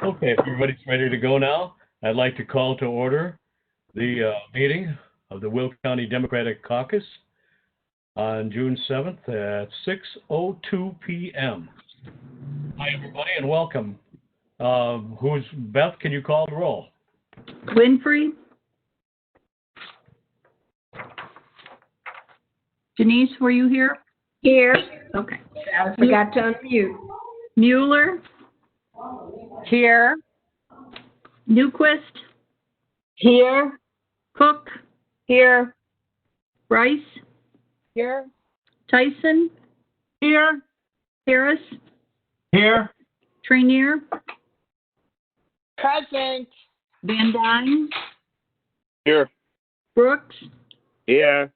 Okay, if everybody's ready to go now, I'd like to call to order the meeting of the Will County Democratic Caucus on June 7th at 6:02 p.m. Hi, everybody, and welcome. Beth, can you call the roll? Winfrey? Denise, were you here? Here. Okay. I forgot to unmute. Mueller? Here. Newquist? Here. Cook? Here. Rice? Here. Tyson? Here. Harris? Here. Trainier? Present. Van Dyne? Here. Brooks? Here.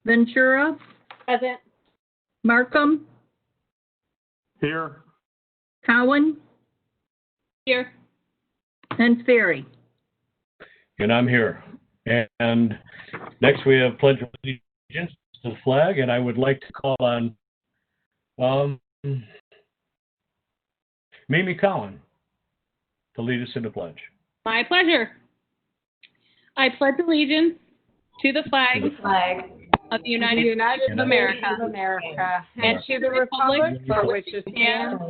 Ventura? Present. Markham? Here. Cowan? Here. And Ferry. And I'm here. And next we have Pledge of Allegiance to the flag, and I would like to call on Mimi Cowan to lead us in the pledge. My pleasure. I pledge allegiance to the flag of the United States of America and to the republic for which it stands,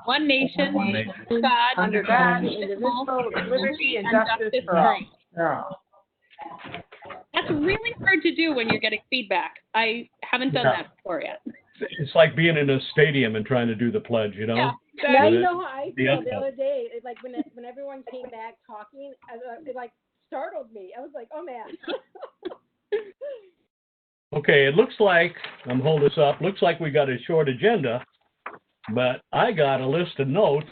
one nation, under God, indivisible, with liberty and justice for all. That's really hard to do when you're getting feedback. I haven't done that before yet. It's like being in a stadium and trying to do the pledge, you know? Yeah. Now you know how I feel the other day. It's like when everyone came back talking, it like startled me. I was like, oh man. Okay, it looks like, I'm holding this up, looks like we got a short agenda, but I got a list of notes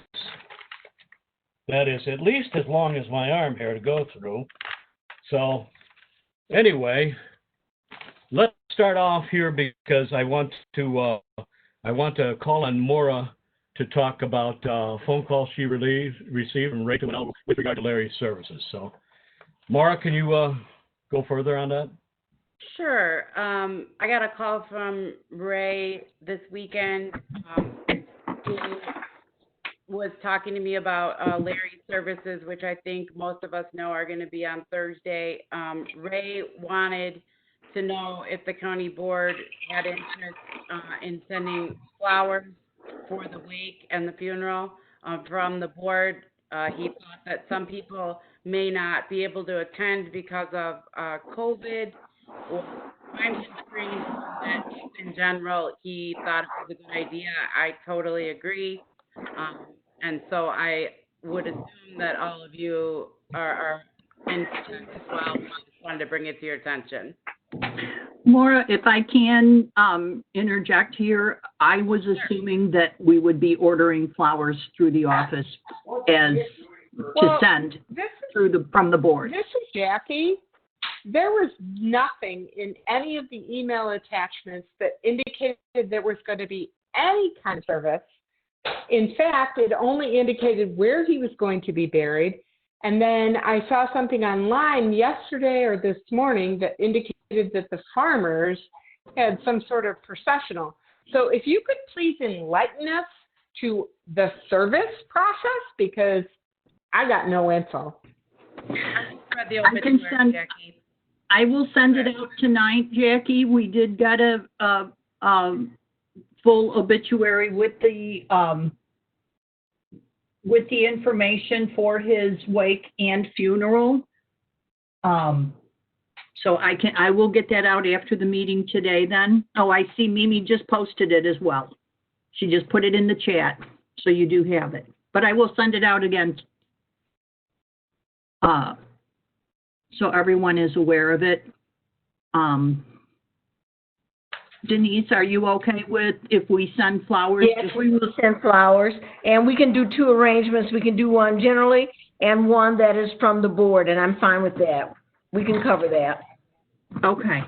that is at least as long as my arm here to go through. So anyway, let's start off here because I want to call on Maura to talk about phone calls she received from Ray with regard to Larry's services. So Maura, can you go further on that? Sure. I got a call from Ray this weekend. He was talking to me about Larry's services, which I think most of us know are going to be on Thursday. Ray wanted to know if the county board had interest in sending flowers for the wake and the funeral from the board. He thought that some people may not be able to attend because of COVID or time constraints, that in general he thought it was a good idea. I totally agree. And so I would assume that all of you are in contact as well. I just wanted to bring it to your attention. Maura, if I can interject here, I was assuming that we would be ordering flowers through the office to send from the board. This is Jackie. There was nothing in any of the email attachments that indicated there was going to be any kind of service. In fact, it only indicated where he was going to be buried. And then I saw something online yesterday or this morning that indicated that the farmers had some sort of processional. So if you could please enlighten us to the service process, because I got no info. I will send it out tonight, Jackie. We did get a full obituary with the information for his wake and funeral. So I will get that out after the meeting today then. Oh, I see Mimi just posted it as well. She just put it in the chat, so you do have it. But I will send it out again so everyone is aware of it. Denise, are you okay with if we send flowers? Yes, we will send flowers. And we can do two arrangements. We can do one generally and one that is from the board, and I'm fine with that. We can cover that. Okay.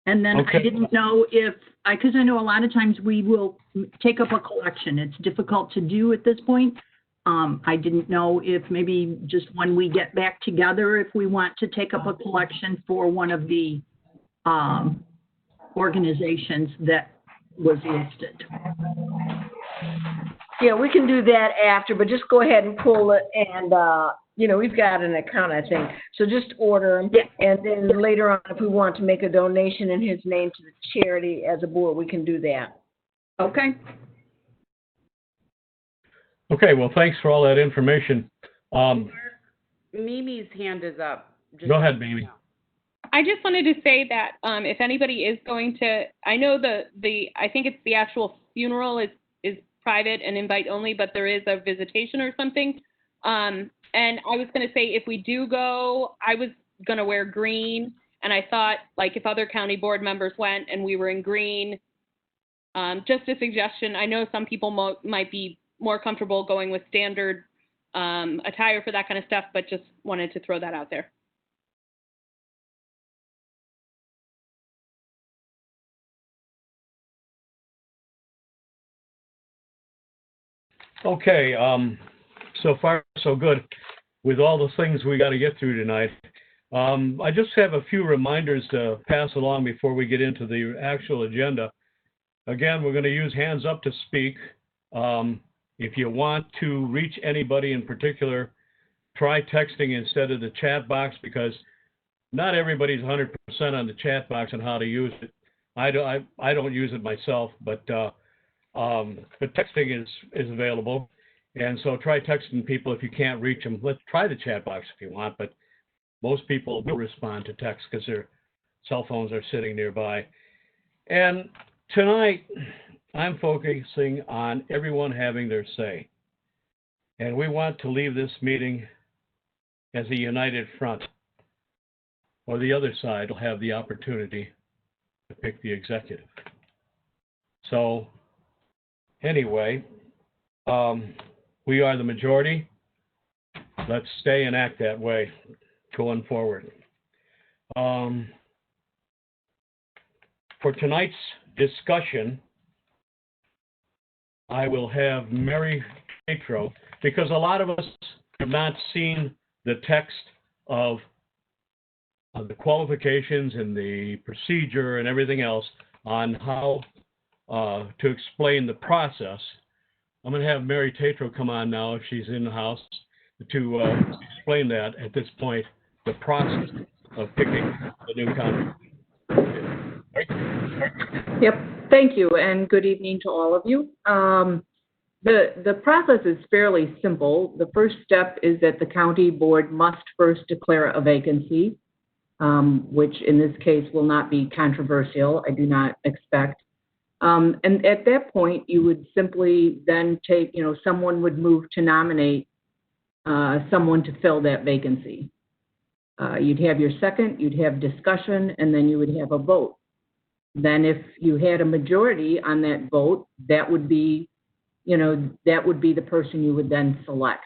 And then Okay. I didn't know because I know a lot of times we will take up a collection. It's difficult to do at this point. I didn't know if maybe just when we get back together, if we want to take up a collection for one of the organizations that was listed. Yeah, we can do that after, but just go ahead and pull it and, we've got an account, I think. So just order them. And then later on, if we want to make a donation in his name to the charity as a board, we can do that. Okay. Okay, well, thanks for all that information. Mimi's hand is up. Go ahead, Mimi. I just wanted to say that if anybody is going to, I know I think it's the actual funeral is private and invite only, but there is a visitation or something. And I was going to say, if we do go, I was going to wear green, and I thought, like, if other county board members went and we were in green, just a suggestion. I know some people might be more comfortable going with standard attire for that kind of stuff, but just wanted to throw that out there. Okay, so far so good with all the things we got to get through tonight. I just have a few reminders to pass along before we get into the actual agenda. Again, we're going to use hands up to speak. If you want to reach anybody in particular, try texting instead of the chat box, because not everybody's 100% on the chat box and how to use it. I don't use it myself, but texting is available, and so try texting people if you can't reach them. Let's try the chat box if you want, but most people will respond to text because their cell phones are sitting nearby. And tonight, I'm focusing on everyone having their say, and we want to leave this meeting as a united front, or the other side will have the opportunity to pick the executive. So anyway, we are the majority. Let's stay and act that way going forward. For tonight's discussion, I will have Mary Tatro, because a lot of us have not seen the text of the qualifications and the procedure and everything else on how to explain the process. I'm going to have Mary Tatro come on now, if she's in the house, to explain that at this point, the process of picking the new county. Yep, thank you, and good evening to all of you. The process is fairly simple. The first step is that the county board must first declare a vacancy, which in this case will not be controversial, I do not expect. And at that point, you would simply then take, someone would move to nominate someone to fill that vacancy. You'd have your second, you'd have discussion, and then you would have a vote. Then if you had a majority on that vote, that would be, that would be the person you would then select.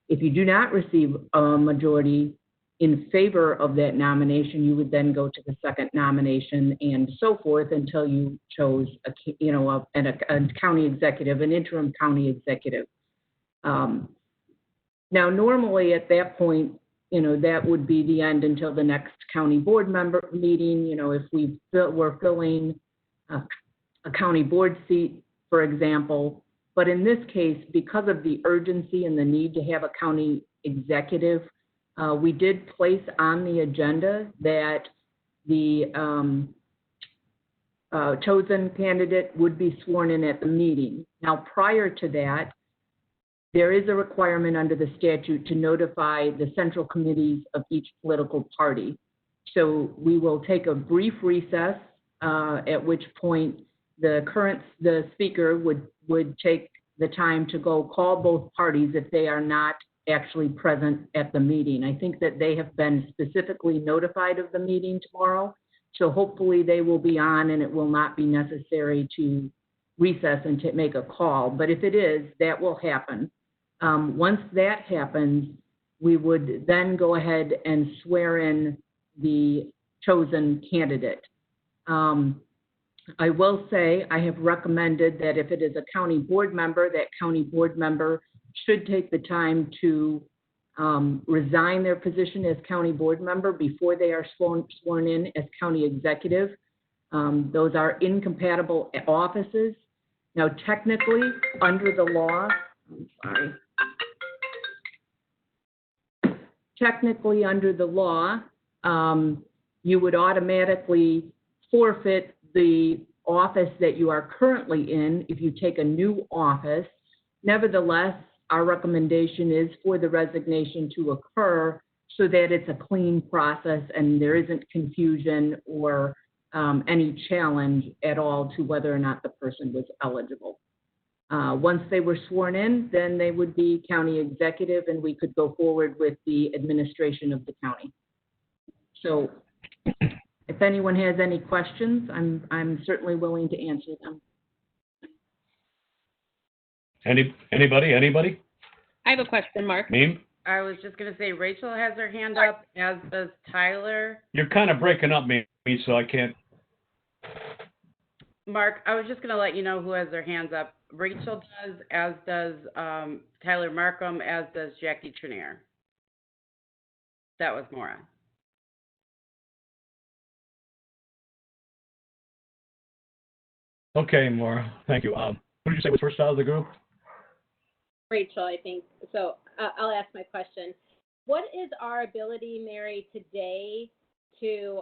If you do not receive a majority in favor of that nomination, you would then go to the second nomination and so forth until you chose a county executive, an interim county executive. Now, normally at that point, that would be the end until the next county board member meeting. If we're filling a county board seat, for example. But in this case, because of the urgency and the need to have a county executive, we did place on the agenda that the chosen candidate would be sworn in at the meeting. Now, prior to that, there is a requirement under the statute to notify the central committees of each political party. So we will take a brief recess, at which point the speaker would take the time to go call both parties if they are not actually present at the meeting. I think that they have been specifically notified of the meeting tomorrow, so hopefully they will be on and it will not be necessary to recess and to make a call. But if it is, that will happen. Once that happens, we would then go ahead and swear in the chosen candidate. I will say I have recommended that if it is a county board member, that county board member should take the time to resign their position as county board member before they are sworn in as county executive. Those are incompatible offices. Now, technically, under the law, technically under the law, you would automatically forfeit the office that you are currently in if you take a new office. Nevertheless, our recommendation is for the resignation to occur so that it's a clean process and there isn't confusion or any challenge at all to whether or not the person was eligible. Once they were sworn in, then they would be county executive and we could go forward with the administration of the county. So if anyone has any questions, I'm certainly willing to answer them. Anybody? I have a question, Mark. Meme? I was just going to say Rachel has her hand up, as does Tyler. You're kind of breaking up, me, so I can't. Mark, I was just going to let you know who has their hands up. Rachel does, as does Tyler Markham, as does Jackie Trenier. That was Maura. Okay, Maura, thank you. Who did you say was first out of the group? Rachel, I think. So I'll ask my question. What is our ability, Mary, today to,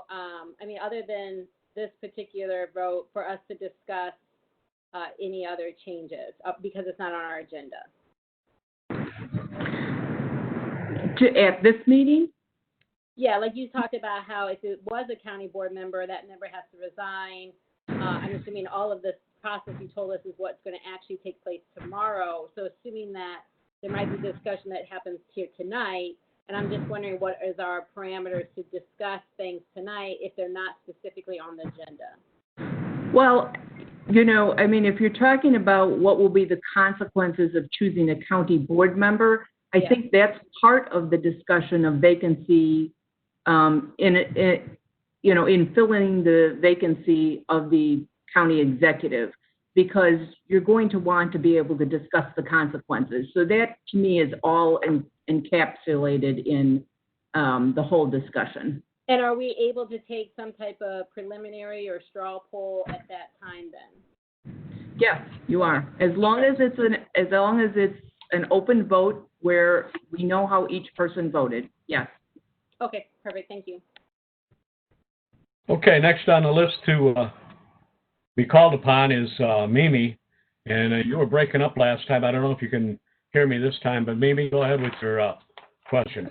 other than this particular vote, for us to discuss any other changes because it's not on our agenda? At this meeting? Yeah, like you talked about how if it was a county board member, that member has to resign. I'm assuming all of this process you told us is what's going to actually take place tomorrow. So assuming that there might be discussion that happens here tonight, and I'm just wondering what is our parameters to discuss things tonight if they're not specifically on the agenda? Well, if you're talking about what will be the consequences of choosing a county board member, I think that's part of the discussion of vacancy in filling the vacancy of the county executive, because you're going to want to be able to discuss the consequences. So that, to me, is all encapsulated in the whole discussion. And are we able to take some type of preliminary or straw poll at that time then? Yes, you are. As long as it's an open vote where we know how each person voted. Yes. Okay, perfect. Thank you. Okay, next on the list to be called upon is Mimi, and you were breaking up last time. I don't know if you can hear me this time, but Mimi, go ahead with your question.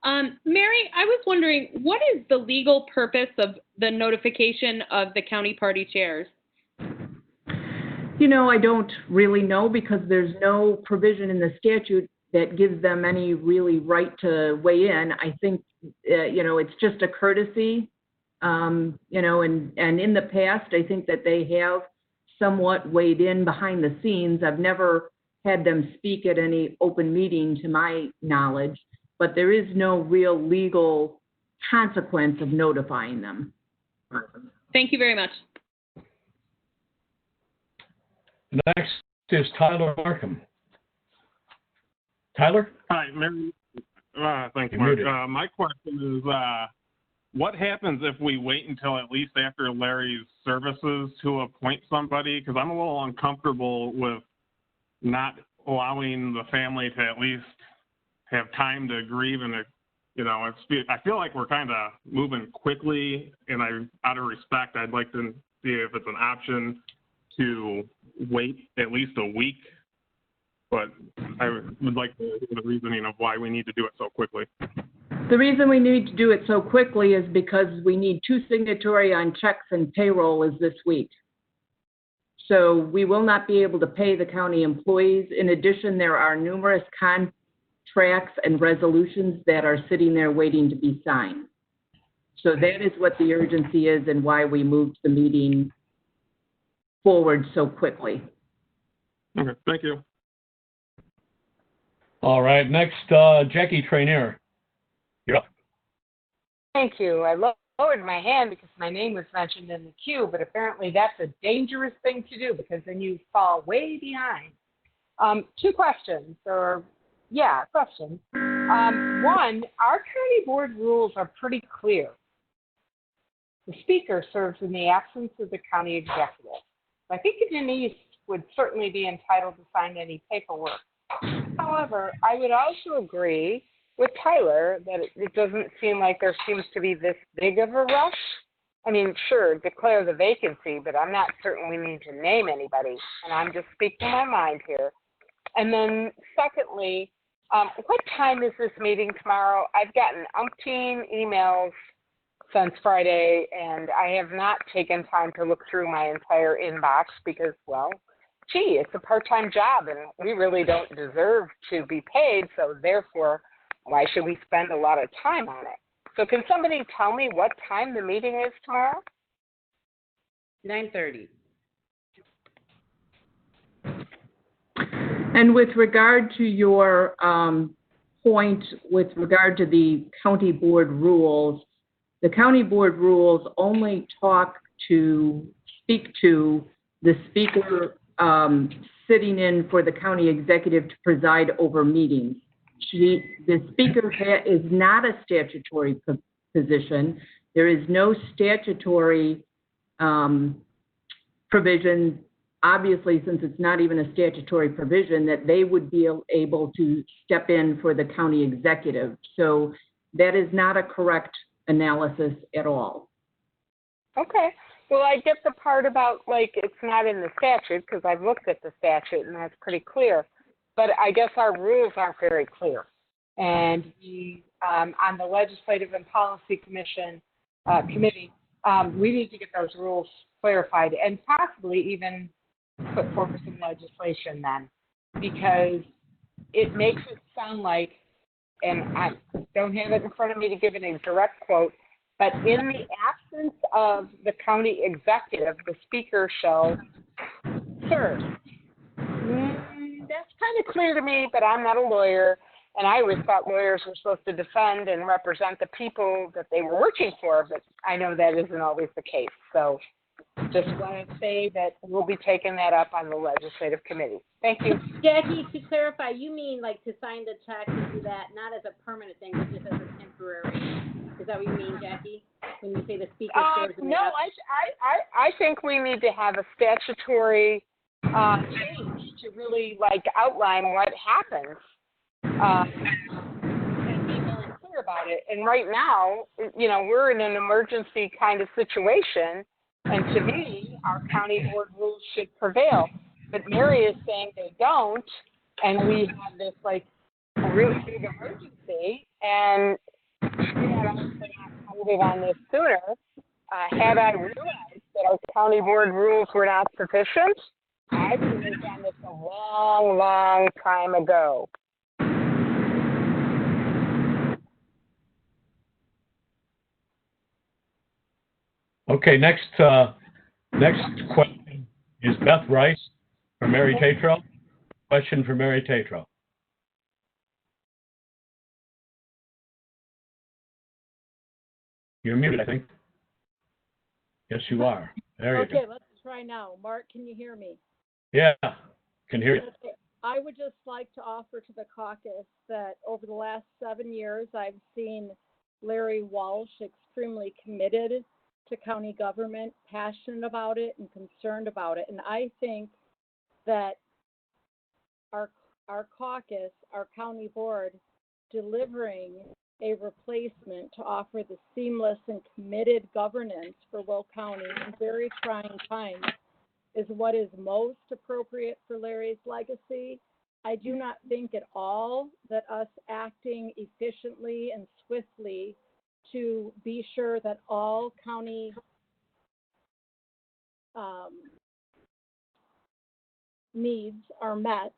Mary, I was wondering, what is the legal purpose of the notification of the county party chairs? I don't really know, because there's no provision in the statute that gives them any really right to weigh in. I think, it's just a courtesy, and in the past, I think that they have somewhat weighed in behind the scenes. I've never had them speak at any open meeting to my knowledge, but there is no real legal consequence of notifying them. Thank you very much. Next is Tyler Markham. Tyler? Hi, Mary. Thank you, You're Mark. muted. My question is, what happens if we wait until at least after Larry's services to appoint somebody? Because I'm a little uncomfortable with not allowing the family to at least have time to grieve, and I feel like we're kind of moving quickly, and out of respect, I'd like to see if it's an option to wait at least a week. But I would like to hear the reasoning of why we need to do it so quickly. The reason we need to do it so quickly is because we need 2 signatory on checks, and payroll is this week. So we will not be able to pay the county employees. In addition, there are numerous contracts and resolutions that are sitting there waiting to be signed. So that is what the urgency is and why we moved the meeting forward so quickly. Okay, thank you. All right, next, Jackie Trenier. You're up. Thank you. I lowered my hand because my name was mentioned in the queue, but apparently that's a dangerous thing to do because then you fall way behind. 2 questions, questions. One, our county board rules are pretty clear. The speaker serves in the absence of the county executive. I think Denise would certainly be entitled to sign any paperwork. However, I would also agree with Tyler that it doesn't seem like there seems to be this big of a rush. I mean, sure, declare the vacancy, but I'm not certain we need to name anybody, and I'm just speaking my mind here. And then secondly, what time is this meeting tomorrow? I've gotten umpteen emails since Friday, and I have not taken time to look through my entire inbox because, well, gee, it's a part-time job, and we really don't deserve to be paid, so therefore, why should we spend a lot of time on it? So can somebody tell me what time the meeting is tomorrow? 9:30. And with regard to your point with regard to the county board rules, the county board rules only speak to the speaker sitting in for the county executive to preside over meetings. The speaker is not a statutory position. There is no statutory provision, obviously, since it's not even a statutory provision, that they would be able to step in for the county executive. So that is not a correct analysis at all. Okay. Well, I get the part about, like, it's not in the statute, because I've looked at the statute, and that's pretty clear. But I guess our rules aren't very clear. And we, on the Legislative and Policy Committee, we need to get those rules clarified and possibly even put forward some legislation then, because it makes it sound like, and I don't have it in front of me to give it a direct quote, but in the absence of the county executive, the speaker shall serve. That's kind of clear to me, but I'm not a lawyer, and I always thought lawyers were supposed to defend and represent the people that they were working for, but I know that isn't always the case. So just want to say that we'll be taking that up on the Legislative Committee. Thank you. Jackie, to clarify, you mean like to sign the check and do that, not as a permanent thing, but just as a temporary? Is that what you mean, Jackie, when you say the speaker serves in the No, I think we need to have a statutory change to really, like, outline what happens and be very clear about it. And right now, you know, we're in an emergency kind of situation, and to me, our county board rules should prevail. But Mary is saying they don't, and we have this, like, a really big emergency, and had I not voted on this sooner, had I realized that our county board rules were not sufficient, I would have done this a long, long time ago. Okay, next question is Beth Rice for Mary Tatro. Question for Mary Tatro. You're muted, I think. Yes, you are. There you go. Okay, let's try now. Mark, can you hear me? Yeah, can hear you. Okay. I would just like to offer to the caucus that over the last 7 years, I've seen Larry Walsh extremely committed to county government, passionate about it and concerned about it. And I think that our caucus, our county board, delivering a replacement to offer the seamless and committed governance for Will County in very trying times is what is most appropriate for Larry's legacy. I do not think at all that us acting efficiently and swiftly to be sure that all county needs are met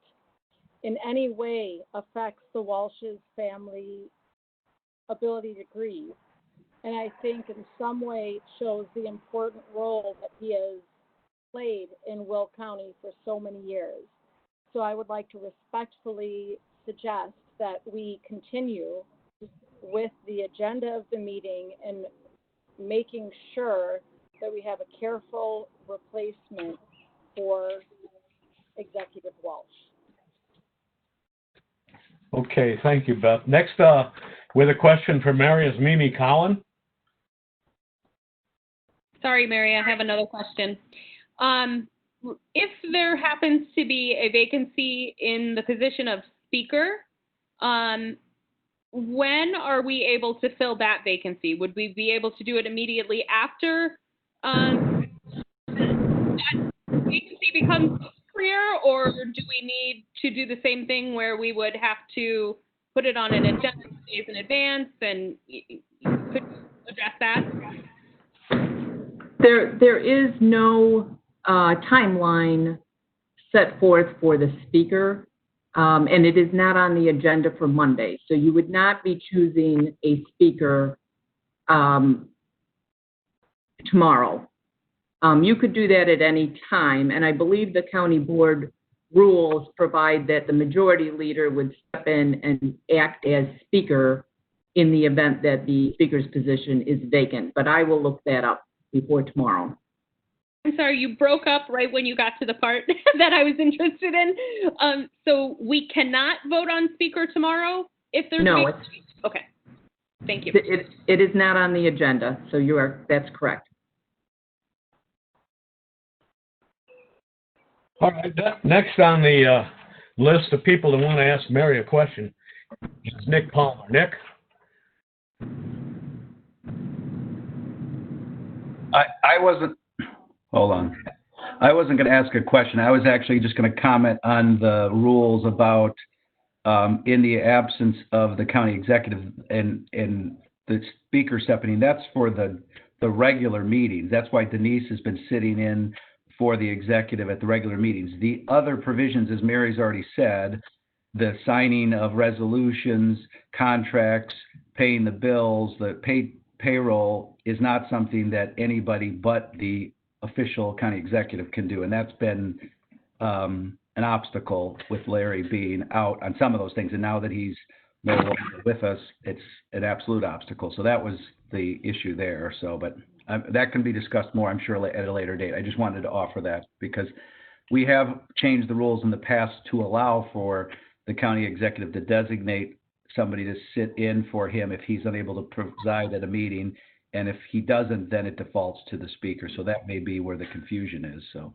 in any way affects the Walsh's family ability to grieve. And I think in some way shows the important role that he has played in Will County for so many years. So I would like to respectfully suggest that we continue with the agenda of the meeting and making sure that we have a careful replacement for Executive Walsh. Okay, thank you, Beth. Next, with a question for Mary is Mimi Collin. Sorry, Mary, I have another question. if there happens to be a vacancy in the position of speaker, when are we able to fill that vacancy? Would we be able to do it immediately after that vacancy becomes clear, or do we need to do the same thing where we would have to put it on an agenda days in advance? And could you address that? There is no timeline set forth for the speaker, and it is not on the agenda for Monday. So you would not be choosing a speaker tomorrow. You could do that at any time, and I believe the county board rules provide that the majority leader would step in and act as speaker in the event that the speaker's position is vacant, but I will look that up before tomorrow. I'm sorry, you broke up right when you got to the part that I was interested in. So we cannot vote on speaker tomorrow if there's no. Okay, thank you. It is not on the agenda, so that's correct. All right, next on the list of people that want to ask Mary a question is Nick Palmer. Nick? I wasn't, hold on. I wasn't going to ask a question. I was actually just going to comment on the rules about in the absence of the county executive and the speaker stepping in. That's for the regular meetings. That's why Denise has been sitting in for the executive at the regular meetings. The other provisions, as Mary's already said, the signing of resolutions, contracts, paying the bills, the payroll is not something that anybody but the official county executive can do. And that's been an obstacle with Larry being out on some of those things. And now that he's no longer with us, it's an absolute obstacle. So that was the issue there. So, but that can be discussed more, I'm sure, at a later date. I just wanted to offer that because we have changed the rules in the past to allow for the county executive to designate somebody to sit in for him if he's unable to preside at a meeting. And if he doesn't, then it defaults to the speaker. So that may be where the confusion is. So.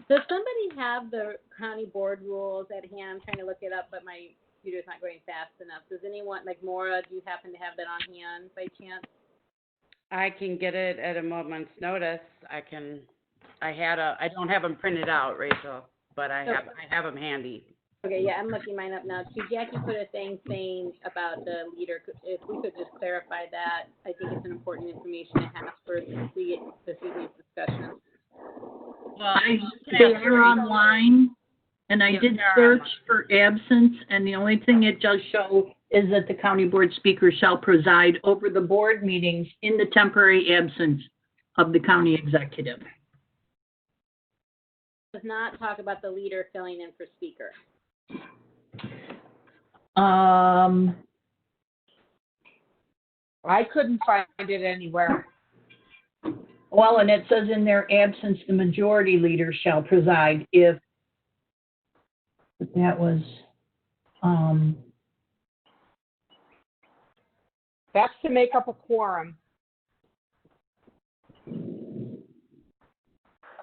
Does somebody have the county board rules at hand? I'm trying to look it up, but my computer's not going fast enough. Does anyone, like Maura, do you happen to have that on hand by chance? I can get it at a moment's notice. I don't have them printed out, Rachel, but I have them handy. Okay, yeah, I'm looking mine up now too. Jackie put a thing saying about the leader. If we could just clarify that, I think it's an important information to have for this evening's discussion. Well, They are online, and I did search for absence, and the only thing it does show is that the county board speaker shall preside over the board meetings in the temporary absence of the county executive. Does not talk about the leader filling in for speaker. I couldn't find it anywhere. Well, and it says in their absence, the majority leader shall preside if, but that was, That's to make up a quorum.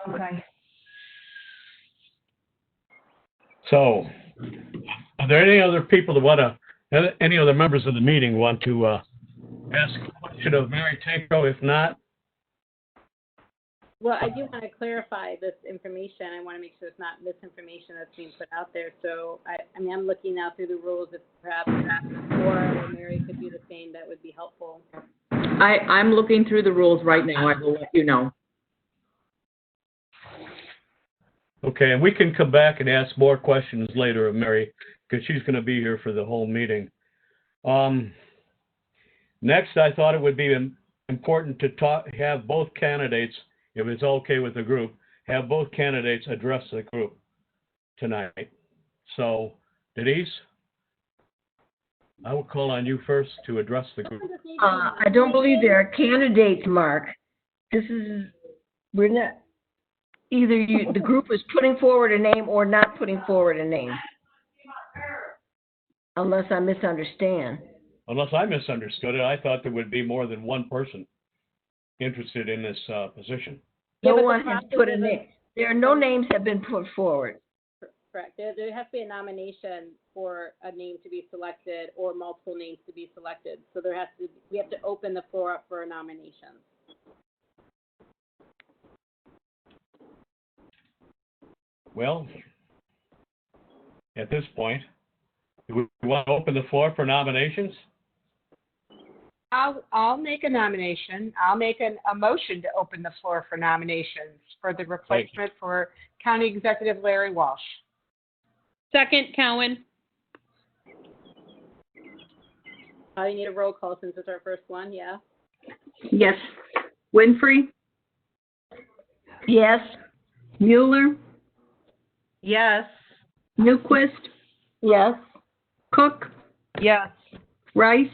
okay. So, are there any other people that want to, any other members of the meeting want to ask a question of Mary Tanko? If not, Well, I do want to clarify this information. I want to make sure it's not misinformation that's being put out there. So, I mean, I'm looking now through the rules. If perhaps Laura or Mary could do the same, that would be helpful. I'm looking through the rules right now. I will let you know. okay, and we can come back and ask more questions later of Mary because she's going to be here for the whole meeting. Next, I thought it would be important to have both candidates, if it's okay with the group, have both candidates address the group tonight. So, Denise, I will call on you first to address the group. I don't believe there are candidates, Mark. We're not, either the group is putting forward a name or not putting forward a name. unless I misunderstand. Unless I misunderstood it, I thought there would be more than one person interested in this position. Yeah, No but the one has process put a isn't- name. There are no names have been put forward. Correct. There has to be a nomination for a name to be selected or multiple names to be selected. So we have to open the floor up for a nomination. Well, at this point, do we want to open the floor for nominations? I'll make a nomination. I'll make a motion to open the floor for nominations for the replacement for County Executive Larry Walsh. Second, Cowan. You need a roll call since it's our first one, yeah? Yes. Winfrey? Yes? Mueller? Yes. Newquist? Yes? Cook? Yes. Rice?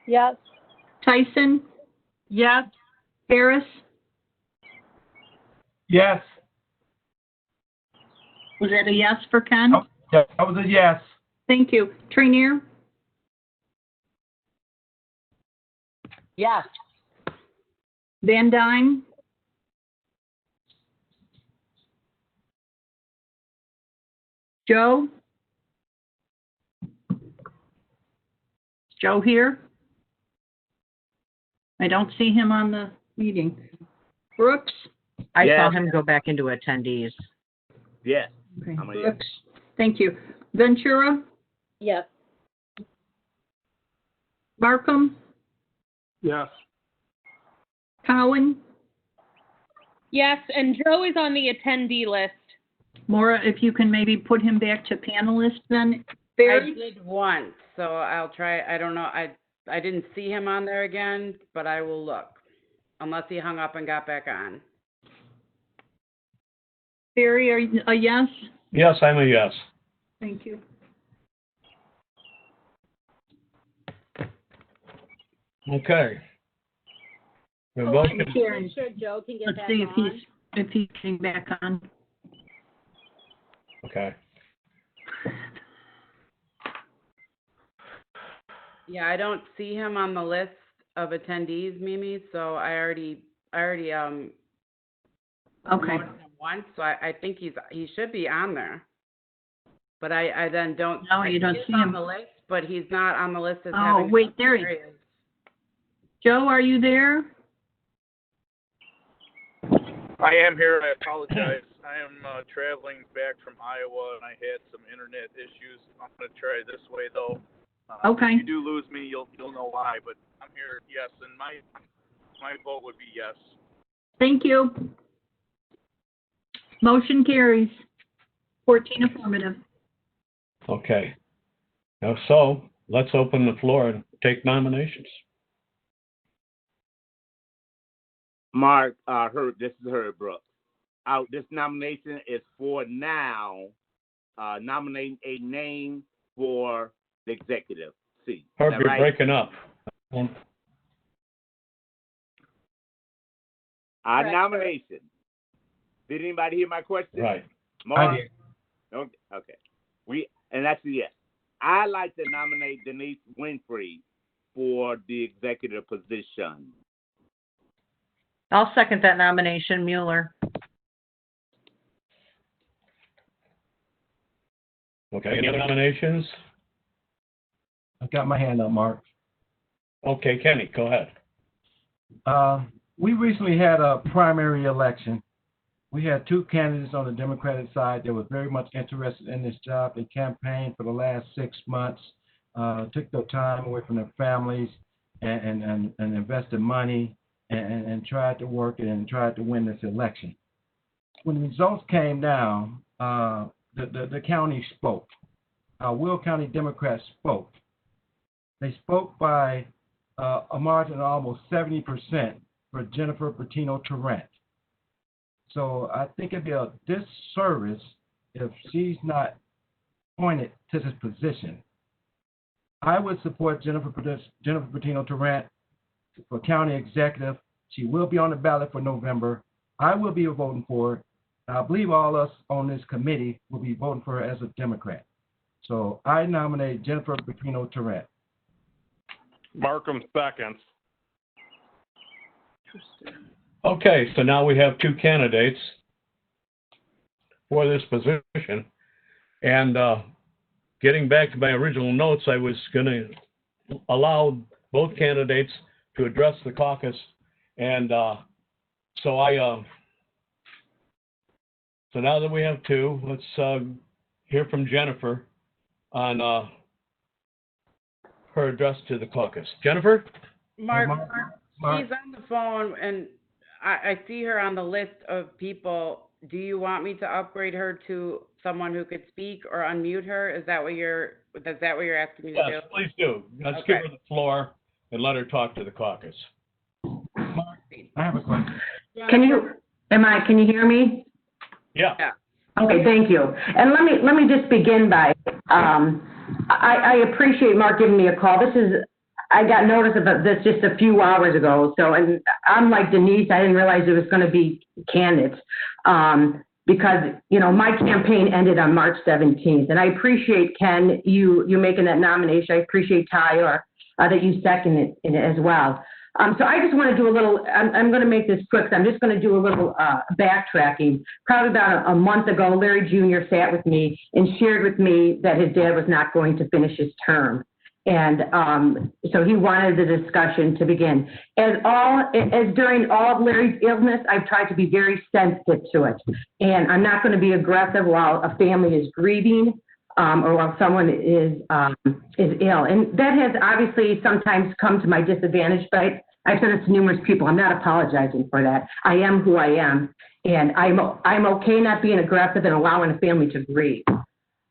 Yes. Tyson? Yes. Harris? Yes. Was that a yes for Ken? Oh, yeah, that was a yes. Thank you. Trainier? Yes. Van Dyne? Joe? Is Joe here? I don't see him on the meeting. Brooks? I Yes. saw him go back into attendees. Yes. Okay, I'm a yes. Brooks. Thank you. Ventura? Yes. Markham? Yes. Cowan? Yes, and Joe is on the attendee list. Maura, if you can maybe put him back to panelist then. I Barry? did once, so I'll try. I don't know. I didn't see him on there again, but I will look. Unless he hung up and got back on. Barry, are you a yes? Yes, I'm a yes. Thank you. Okay. The Oh, motion- I'm here. Make sure Joe can get Let's back see on. if he came back on. Okay. Yeah, I don't see him on the list of attendees, Mimi. So I already Okay. promoted him once, so I think he should be on there. But I then don't. No, you don't he's see on him. the list, but he's not on the list as Oh, having. wait, there he is. areas. Joe, are you there? I am here. I apologize. I am traveling back from Iowa, and I had some internet issues. I'm going to try this way, though. Okay. If you do lose me, you'll know why. But I'm here, yes, and my vote would be yes. Thank you. Motion carries. 14 affirmative. Okay. Now, so let's open the floor and take nominations. Mark, this is Herb Brooks. This nomination is for now nominating a name for the executive seat. Is Herb, that you're right? breaking up. Our Correct, nomination. Did anybody hear my question? Right. Mark? I did. Okay. And that's a yes. I'd like to nominate Denise Winfrey for the executive position. I'll second that nomination, Mueller. Okay, any other nominations? I've got my hand up, Mark. Okay, Kenny, go ahead. We recently had a primary election. We had two candidates on the Democratic side that were very much interested in this job. They campaigned for the last 6 months, took their time away from their families and invested money and tried to work it and tried to win this election. When the results came down, the county spoke. Will County Democrats spoke. They spoke by a margin of almost 70% for Jennifer Bertino-Tarrant. So I think it'd be a disservice if she's not appointed to this position. I would support Jennifer Bertino-Tarrant for county executive. She will be on the ballot for November. I will be voting for her. I believe all us on this committee will be voting for her as a Democrat. So I nominate Jennifer Pepino Tarrant. Markham seconds. Okay, so now we have two candidates for this position. And getting back to my original notes, I was going to allow both candidates to address the caucus. And so now that we have two, let's hear from Jennifer on her address to the caucus. Jennifer? Mark, she's on the phone, and I see her on the list of people. Do you want me to upgrade her to someone who could speak or unmute her? Is that what you're asking me to do? Yes, please do. Let's give her the floor and let her talk to the caucus. I have a question. Can you hear me? Yeah. Okay, thank you. And let me just begin by, I appreciate Mark giving me a call. I got notice of this just a few hours ago. So, and I'm like Denise, I didn't realize it was going to be candidates. Because, my campaign ended on March 17th. And I appreciate, Ken, you making that nomination. I appreciate Tyler, that you seconded it as well. So I just want to do a little, I'm going to make this quick. I'm just going to do a little backtracking. Probably about a month ago, Larry Jr. sat with me and shared with me that his dad was not going to finish his term. And so he wanted the discussion to begin. As during all of Larry's illness, I've tried to be very sensitive to it. And I'm not going to be aggressive while a family is grieving or while someone is ill. And that has obviously sometimes come to my disadvantage, but I've said it to numerous people. I'm not apologizing for that. I am who I am. And I'm okay not being aggressive and allowing a family to grieve.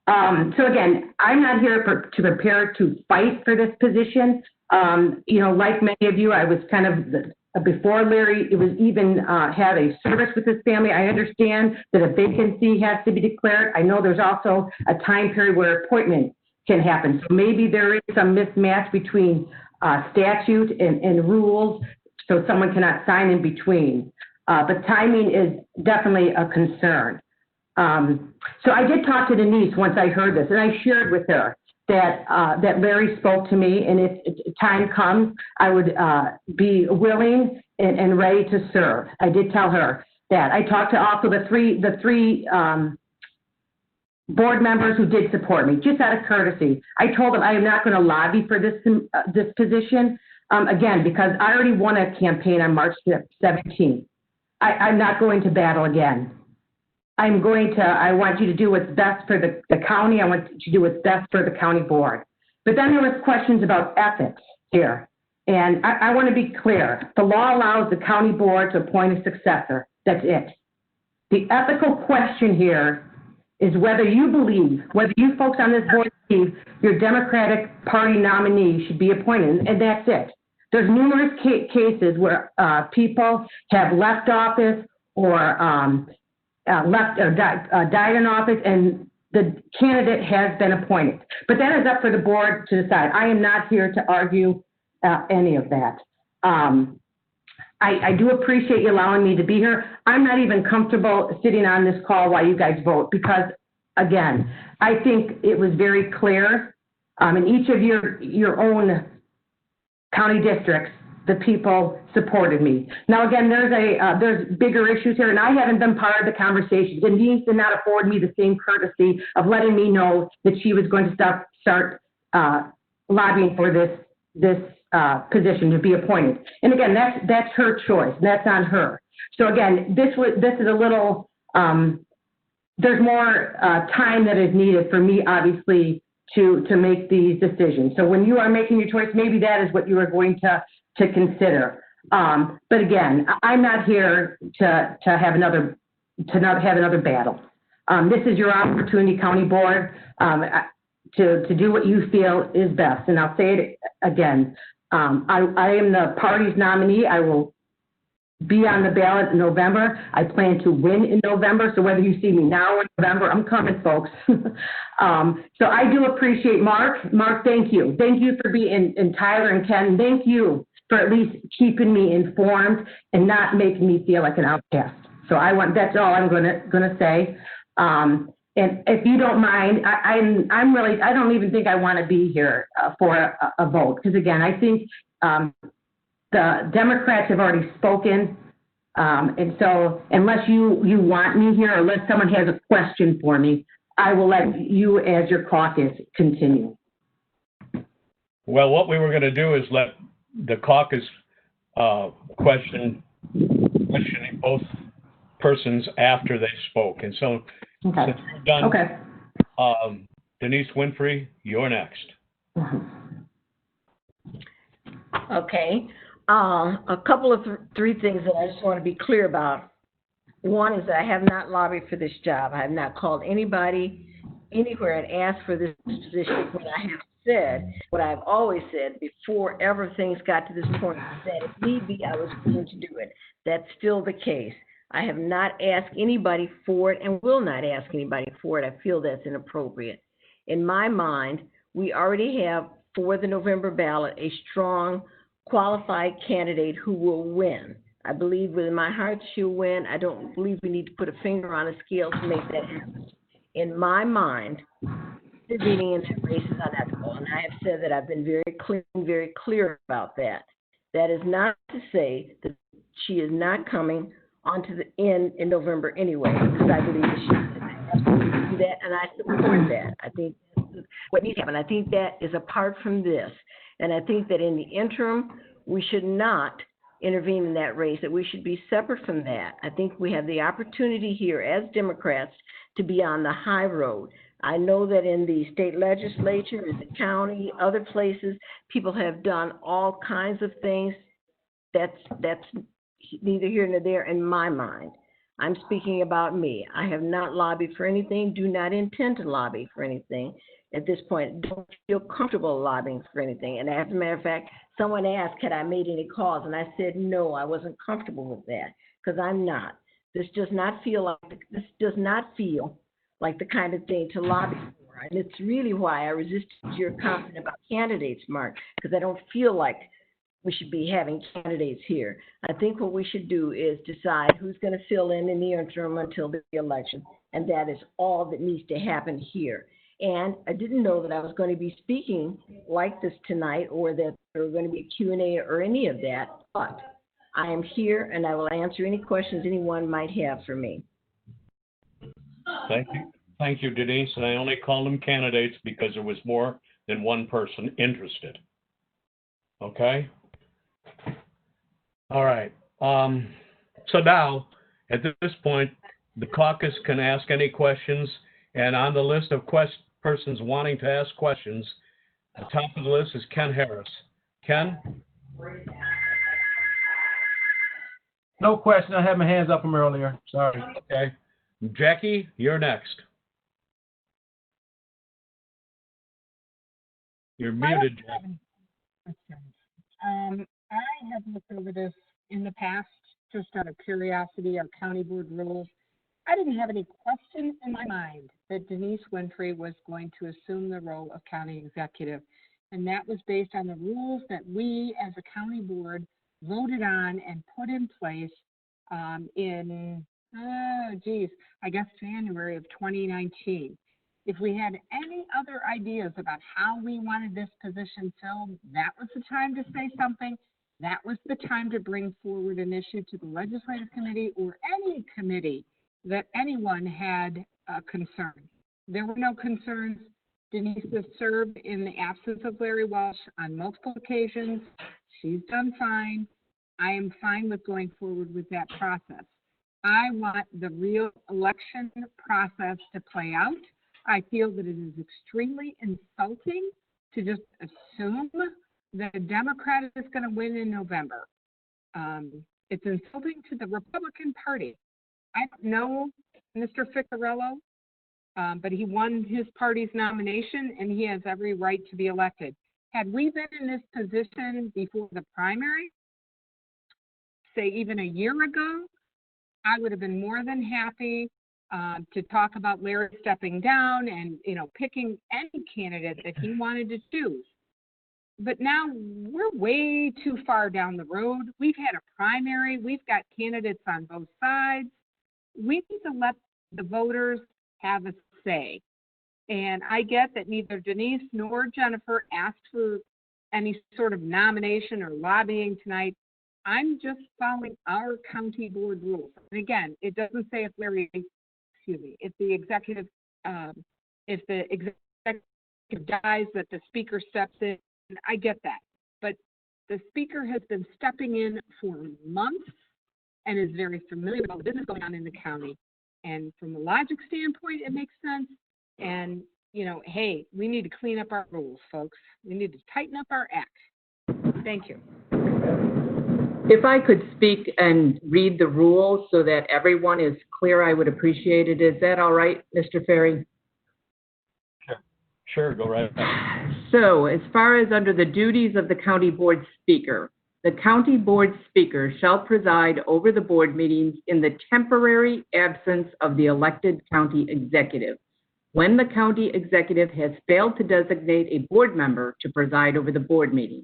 So again, I'm not here to prepare to fight for this position. Like many of you, I was kind of, before Larry, it was even had a service with his family. I understand that a vacancy has to be declared. I know there's also a time period where appointment can happen. So maybe there is some mismatch between statute and rules, so someone cannot sign in between. But timing is definitely a concern. So I did talk to Denise once I heard this, and I shared with her that Larry spoke to me, and if time comes, I would be willing and ready to serve. I did tell her that. I talked to also the three board members who did support me, just out of courtesy. I told them I am not going to lobby for this position, again, because I already won a campaign on March 17th. I'm not going to battle again. I want you to do what's best for the county. I want you to do what's best for the county board. But then there was questions about ethics here. And I want to be clear. The law allows the county board to appoint a successor. That's it. The ethical question here is whether you folks on this board believe your Democratic Party nominee should be appointed. And that's it. There's numerous cases where people have left office or died in office, and the candidate has been appointed. But that is up for the board to decide. I am not here to argue any of that. I do appreciate you allowing me to be here. I'm not even comfortable sitting on this call while you guys vote because, again, I think it was very clear in each of your own county districts, the people supported me. Now, again, there's bigger issues here, and I haven't been part of the conversation. Denise did not afford me the same courtesy of letting me know that she was going to start lobbying for this position to be appointed. And again, that's her choice, and that's on her. So again, this is a little. There's more time that is needed for me, obviously, to make these decisions. So when you are making your choice, maybe that is what you are going to consider. But again, I'm not here to have another battle. This is your opportunity, County Board, to do what you feel is best. And I'll say it again. I am the party's nominee. I will be on the ballot in November. I plan to win in November. So whether you see me now or in November, I'm coming, folks. So I do appreciate Mark. Mark, thank you. Thank you for being, and Tyler and Ken, thank you for at least keeping me informed and not making me feel like an outcast. So that's all I'm gonna say. And if you don't mind, I don't even think I want to be here for a vote. Because again, I think the Democrats have already spoken. And so unless you want me here, or unless someone has a question for me, I will let you as your caucus continue. Well, what we were going to do is let the caucus questioning both persons after they spoke. And so since we're done, Denise Winfrey, you're next. Okay. A couple of three things that I just want to be clear about. One is that I have not lobbied for this job. I have not called anybody anywhere and asked for this position. What I have said, what I've always said before ever things got to this point, is that if need be, I was willing to do it. That's still the case. I have not asked anybody for it and will not ask anybody for it. I feel that's inappropriate. In my mind, we already have, for the November ballot, a strong, qualified candidate who will win. I believe within my heart she'll win. I don't believe we need to put a finger on a scale to make that happen. In my mind, intervening in that race is unethical, and I have said that I've been very clear about that. That is not to say that she is not coming onto the end in November anyway, because I believe that she can absolutely do that, and I support that. I think that's what needs to happen. I think that is apart from this, and I think that in the interim, we should not intervene in that race, that we should be separate from that. I think we have the opportunity here as Democrats to be on the high road. I know that in the state legislature, in the county, other places, people have done all kinds of things. That's neither here nor there in my mind. I'm speaking about me. I have not lobbied for anything, do not intend to lobby for anything at this point. Don't feel comfortable lobbying for anything. And as a matter of fact, someone asked, had I made any calls? And I said, no, I wasn't comfortable with that, because I'm not. This does not feel like the kind of thing to lobby for. And it's really why I resisted your comment about candidates, Mark, because I don't feel like we should be having candidates here. I think what we should do is decide who's going to fill in the interim until the election, and that is all that needs to happen here. And I didn't know that I was going to be speaking like this tonight, or that there were going to be a Q&A or any of that, but I am here and I will answer any questions anyone might have for me. Thank you. Thank you, Denise. And I only called them candidates because there was more than one person interested. Okay? All right. So now, at this point, the caucus can ask any questions. And on the list of persons wanting to ask questions, the top of the list is Ken Harris. Ken? No question. I had my hands up from earlier. Sorry. Okay. Jackie, you're next. You're muted, Jackie. I have looked over this in the past, just out of curiosity, our county board rules. I didn't have any questions in my mind that Denise Winfrey was going to assume the role of county executive. And that was based on the rules that we as a county board voted on and put in place in, I guess January of 2019. If we had any other ideas about how we wanted this position filled, that was the time to say something. That was the time to bring forward an issue to the legislative committee or any committee that anyone had a concern. There were no concerns. Denise has served in the absence of Larry Walsh on multiple occasions. She's done fine. I am fine with going forward with that process. I want the real election process to play out. I feel that it is extremely insulting to just assume that a Democrat is going to win in November. It's insulting to the Republican Party. I don't know Mr. Ficcarello, but he won his party's nomination and he has every right to be elected. Had we been in this position before the primary, say even a year ago, I would have been more than happy to talk about Larry stepping down and, picking any candidate that he wanted to choose. But now we're way too far down the road. We've had a primary. We've got candidates on both sides. We need to let the voters have a say. And I get that neither Denise nor Jennifer asked for any sort of nomination or lobbying tonight. I'm just following our county board rules. And again, it doesn't say if if the executive dies, that the speaker steps in. I get that. But the speaker has been stepping in for months and is very familiar with all the business going on in the county. And from a logic standpoint, it makes sense. And, hey, we need to clean up our rules, folks. We need to tighten up our act. Thank you. If I could speak and read the rules so that everyone is clear, I would appreciate it. Is that all right, Mr. Ferry? Sure, go right ahead. So, as far as under the duties of the county board speaker, the county board speaker shall preside over the board meetings in the temporary absence of the elected county executive, when the county executive has failed to designate a board member to preside over the board meeting.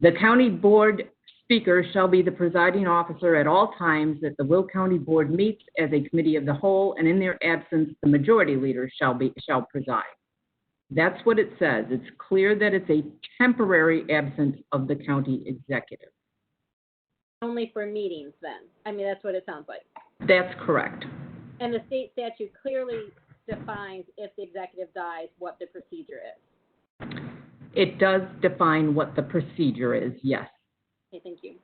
The county board speaker shall be the presiding officer at all times that the Will County Board meets as a committee of the whole, and in their absence, the majority leader shall preside. That's what it says. It's clear that it's a temporary absence of the county executive. Only for meetings then. I mean, that's what it sounds like. That's correct. And the state statute clearly defines if the executive dies, what the procedure is. It does define what the procedure is, yes. Okay, thank you.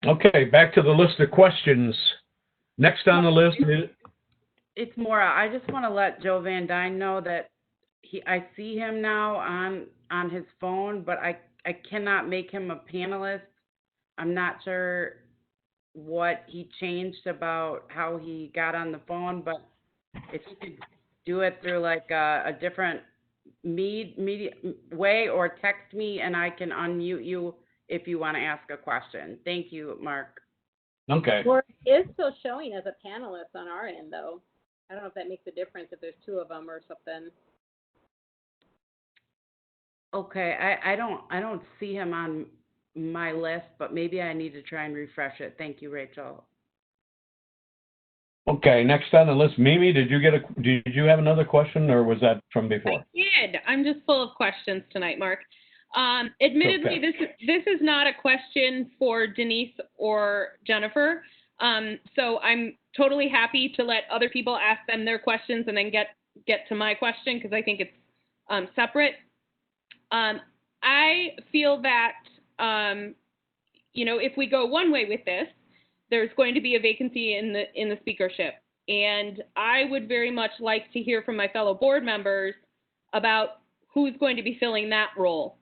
Okay, back to the list of questions. Next on the list is... It's Maura. I just want to let Joe Van Dyne know that I see him now on his phone, but I cannot make him a panelist. I'm not sure what he changed about how he got on the phone, but if you could do it through like a different media way, or text me and I can unmute you if you want to ask a question. Thank you, Mark. Okay. Or it is still showing as a panelist on our end, though. I don't know if that makes a difference if there's two of them or something. Okay, I don't see him on my list, but maybe I need to try and refresh it. Thank you, Rachel. Okay, next on the list, Mimi, did you have another question, or was that from before? I did. I'm just full of questions tonight, Mark. Admittedly, Okay. this is not a question for Denise or Jennifer. So I'm totally happy to let other people ask them their questions and then get to my question, because I think it's separate. I feel that, if we go one way with this, there's going to be a vacancy in the speakership. And I would very much like to hear from my fellow board members about who's going to be filling that role.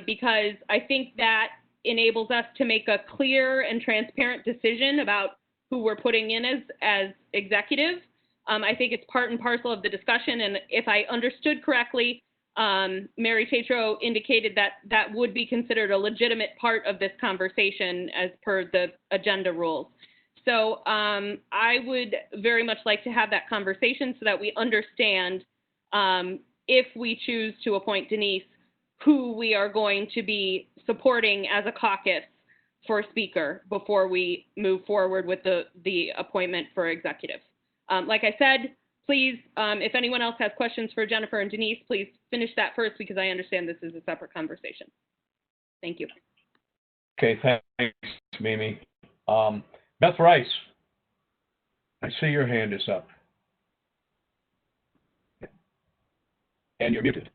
Because I think that enables us to make a clear and transparent decision about who we're putting in as executive. I think it's part and parcel of the discussion. And if I understood correctly, Mary Tatro indicated that would be considered a legitimate part of this conversation as per the agenda rules. So I would very much like to have that conversation so that we understand, if we choose to appoint Denise, who we are going to be supporting as a caucus for speaker before we move forward with the appointment for executive. Like I said, please, if anyone else has questions for Jennifer and Denise, please finish that first, because I understand this is a separate conversation. Thank you. Okay, thanks, Mimi. Beth Rice, I see your hand is up. And you're muted.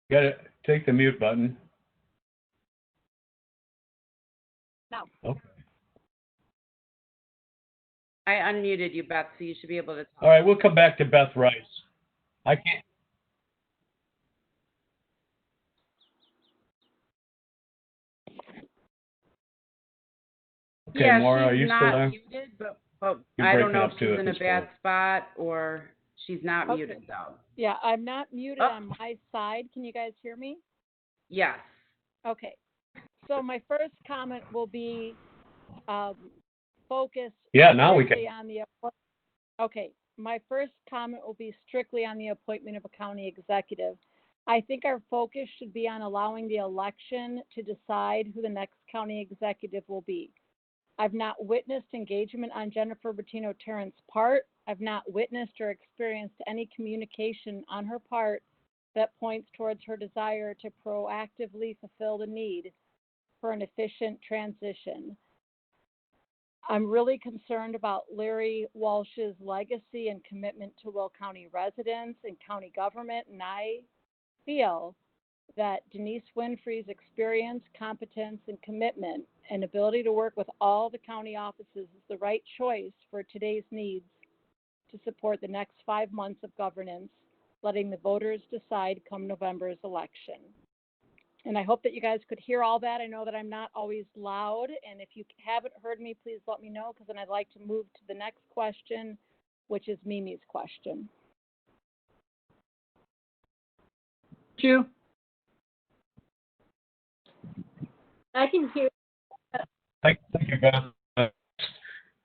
You gotta take the mute button. No. Okay. I unmuted you, Beth, so you should be able to talk. All right, we'll come back to Beth Rice. I can't. Okay, Yeah, Maura, are you she's still not there? muted, but You're I don't breaking know up if too she's at in a this bad point. spot or she's not Okay. muted, though. Yeah, I'm not muted Oh. on my side. Can you guys hear me? Yes. Okay. So my first comment will be focused Yeah, now we strictly can. on the okay. My first comment will be strictly on the appointment of a county executive. I think our focus should be on allowing the election to decide who the next county executive will be. I've not witnessed engagement on Jennifer Bettino Tarrant's part. I've not witnessed or experienced any communication on her part that points towards her desire to proactively fulfill the need for an efficient transition. I'm really concerned about Larry Walsh's legacy and commitment to Will County residents and county government, and I feel that Denise Winfrey's experience, competence, and commitment and ability to work with all the county offices is the right choice for today's needs to support the next 5 months of governance, letting the voters decide come November's election. And I hope that you guys could hear all that. I know that I'm not always loud, and if you haven't heard me, please let me know, because then I'd like to move to the next question, which is Mimi's question. Two. I can hear. Thank you, Beth.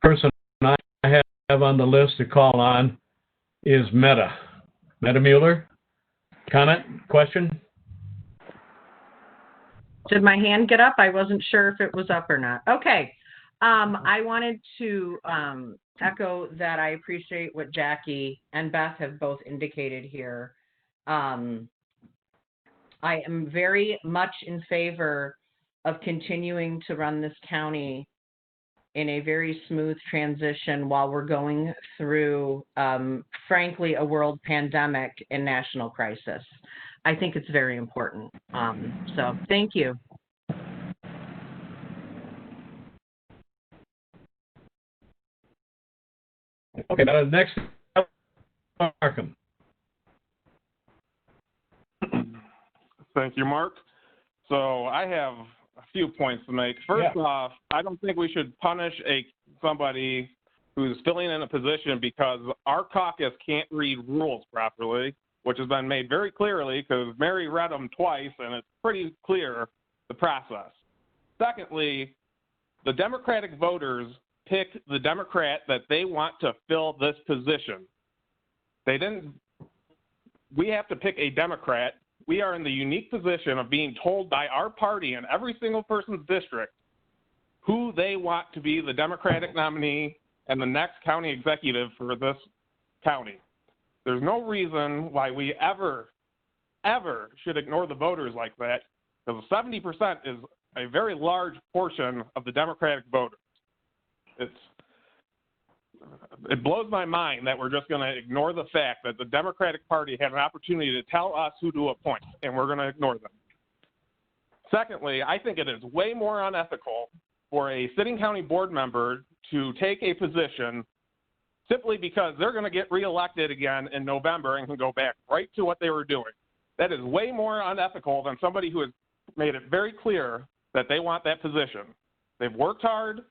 Person I have on the list to call on is Meta Mueller. Comment? Question? Did my hand get up? I wasn't sure if it was up or not. Okay. I wanted to echo that I appreciate what Jackie and Beth have both indicated here. I am very much in favor of continuing to run this county in a very smooth transition while we're going through, frankly, a world pandemic and national crisis. I think it's very important. So thank you. Okay, next, Markham. Thank you, Mark. So I have a few points to make. First off, I don't think we should punish somebody who's filling in a position because our caucus can't read rules properly, which has been made very clearly because Mary read them twice, and it's pretty clear the process. Secondly, the Democratic voters pick the Democrat that they want to fill this position. We have to pick a Democrat. We are in the unique position of being told by our party in every single person's district who they want to be the Democratic nominee and the next county executive for this county. There's no reason why we ever should ignore the voters like that, because 70% is a very large portion of the Democratic voters. It blows my mind that we're just going to ignore the fact that the Democratic Party had an opportunity to tell us who to appoint, and we're going to ignore them. Secondly, I think it is way more unethical for a sitting county board member to take a position simply because they're going to get reelected again in November and can go back right to what they were doing. That is way more unethical than somebody who has made it very clear that they want that position. They've worked hard,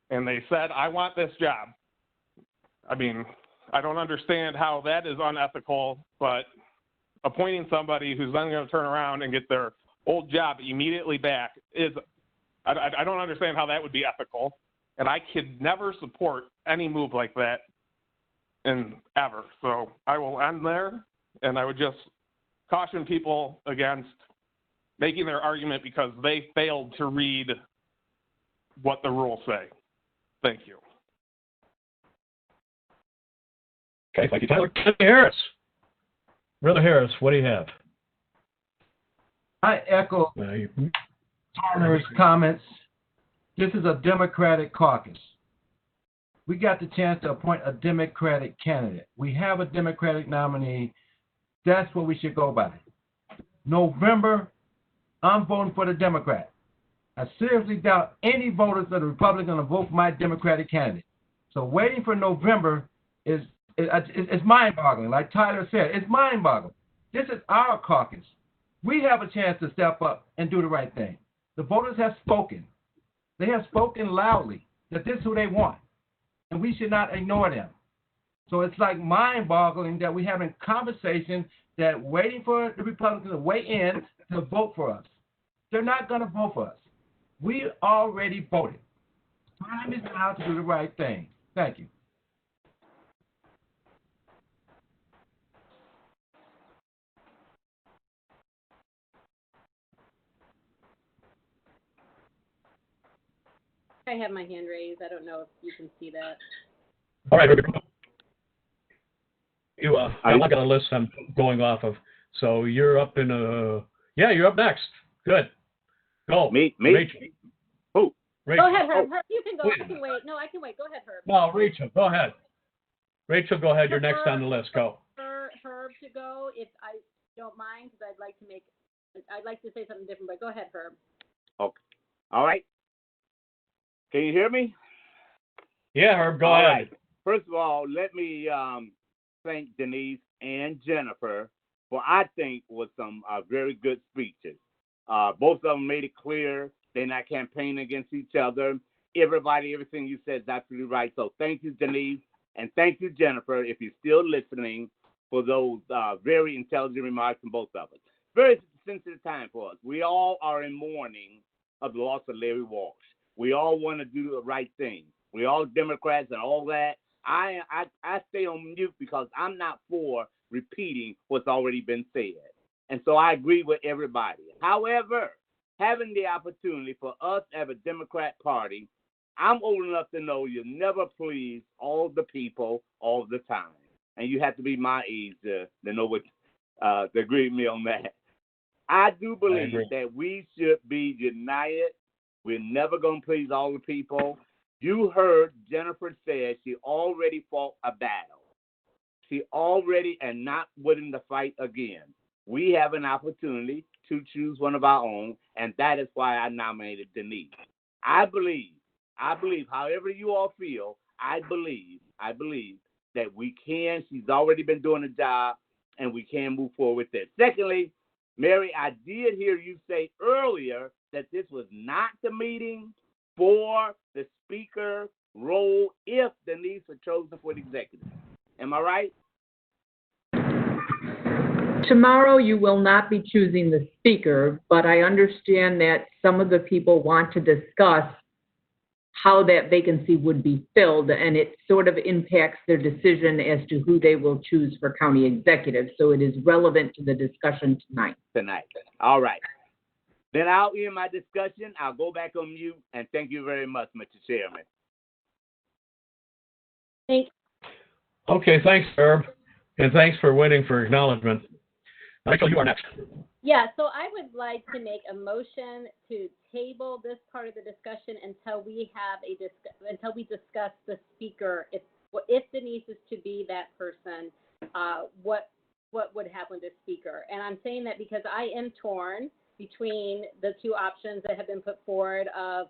and they said, I want this job. I mean, I don't understand how that is unethical, but appointing somebody who's then going to turn around and get their old job immediately back is, I don't understand how that would be ethical. And I could never support any move like that ever. So I will end there, and I would just caution people against making their argument because they failed to read what the rules say. Thank you. Okay, thank you, Tyler. Harris. Brother Harris, what do you have? I echo Tyler's comments. This is a Democratic caucus. We got the chance to appoint a Democratic candidate. We have a Democratic nominee. That's what we should go by. November, I'm voting for the Democrat. I seriously doubt any voters of the Republican are going to vote for my Democratic candidate. So waiting for November is mind-boggling. Like Tyler said, it's mind-boggling. This is our caucus. We have a chance to step up and do the right thing. The voters have spoken. They have spoken loudly that this is who they want, and we should not ignore them. So it's like mind-boggling that we're having conversation that waiting for the Republicans to weigh in to vote for us. They're not going to vote for us. We already voted. Time is now to do the right thing. Thank you. I have my hand raised. I don't know if you can see that. All right, I've got a list I'm going off of. So you're up in you're up next. Good. Go. Me? Rachel. Who? Rachel. Go ahead, Herb. Herb, you can go. I can wait. No, I can wait. Go ahead, Herb. No, Rachel, go ahead. Rachel, go ahead. You're next on the list. Go. Herb to go, if I don't mind, because I'd like to say something different, but go ahead, Herb. Okay. All right. Can you hear me? Yeah, Herb, go ahead. Right. First of all, let me thank Denise and Jennifer for, I think, was some very good speeches. Both of them made it clear they're not campaigning against each other. Everything you said is absolutely right. So thank you, Denise, and thank you, Jennifer, if you're still listening, for those very intelligent remarks from both of us. Very sensitive time for us. We all are in mourning of the loss of Larry Walsh. We all want to do the right thing. We all Democrats and all that. I stay on mute because I'm not for repeating what's already been said. And so I agree with everybody. However, having the opportunity for us as a Democrat Party, I'm old enough to know you never please all the people all the time. And you have to be my age to know what, to agree with me on that. I do believe that we should be united. We're never going to please all the people. You heard Jennifer said she already fought a battle. She already and not willing to fight again. We have an opportunity to choose one of our own, and that is why I nominated Denise. I believe, however you all feel, I believe that we can. She's already been doing the job, and we can move forward with it. Secondly, Mary, I did hear you say earlier that this was not the meeting for the speaker role if Denise was chosen for the executive. Am I right? Tomorrow you will not be choosing the speaker, but I understand that some of the people want to discuss how that vacancy would be filled, and it sort of impacts their decision as to who they will choose for county executive. So it is relevant to the discussion tonight. All right. Then I'll end my discussion. I'll go back on mute, and thank you very much, Mr. Chairman. Thanks. Okay, thanks, Herb, and thanks for waiting for acknowledgement. Michael, you are next. Yeah, so I would like to make a motion to table this part of the discussion until we have until we discuss the speaker. If Denise is to be that person, what would happen to speaker? And I'm saying that because I am torn between the two options that have been put forward of,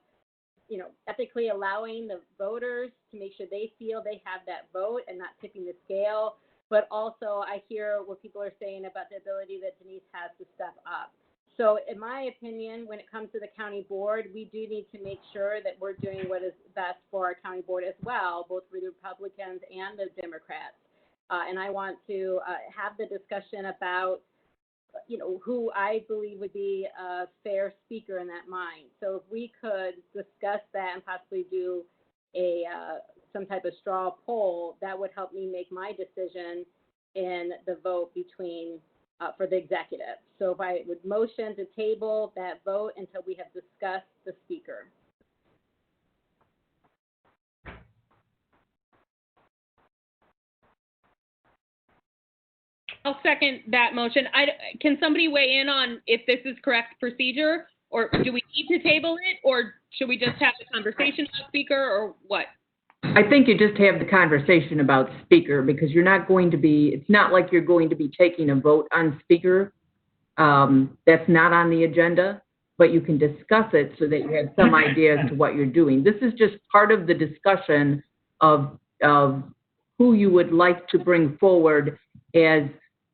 ethically allowing the voters to make sure they feel they have that vote and not tipping the scale. But also I hear what people are saying about the ability that Denise has to step up. So in my opinion, when it comes to the county board, we do need to make sure that we're doing what is best for our county board as well, both for the Republicans and the Democrats. And I want to have the discussion about, who I believe would be a fair speaker in that mind. So if we could discuss that and possibly do some type of straw poll, that would help me make my decision in the vote between for the executive. So if I would motion to table that vote until we have discussed the speaker. I'll second that motion. Can somebody weigh in on if this is correct procedure, or do we need to table it, or should we just have the conversation about speaker, or what? I think you just have the conversation about speaker, because it's not like you're going to be taking a vote on speaker. That's not on the agenda, but you can discuss it so that you have some idea as to what you're doing. This is just part of the discussion of who you would like to bring forward as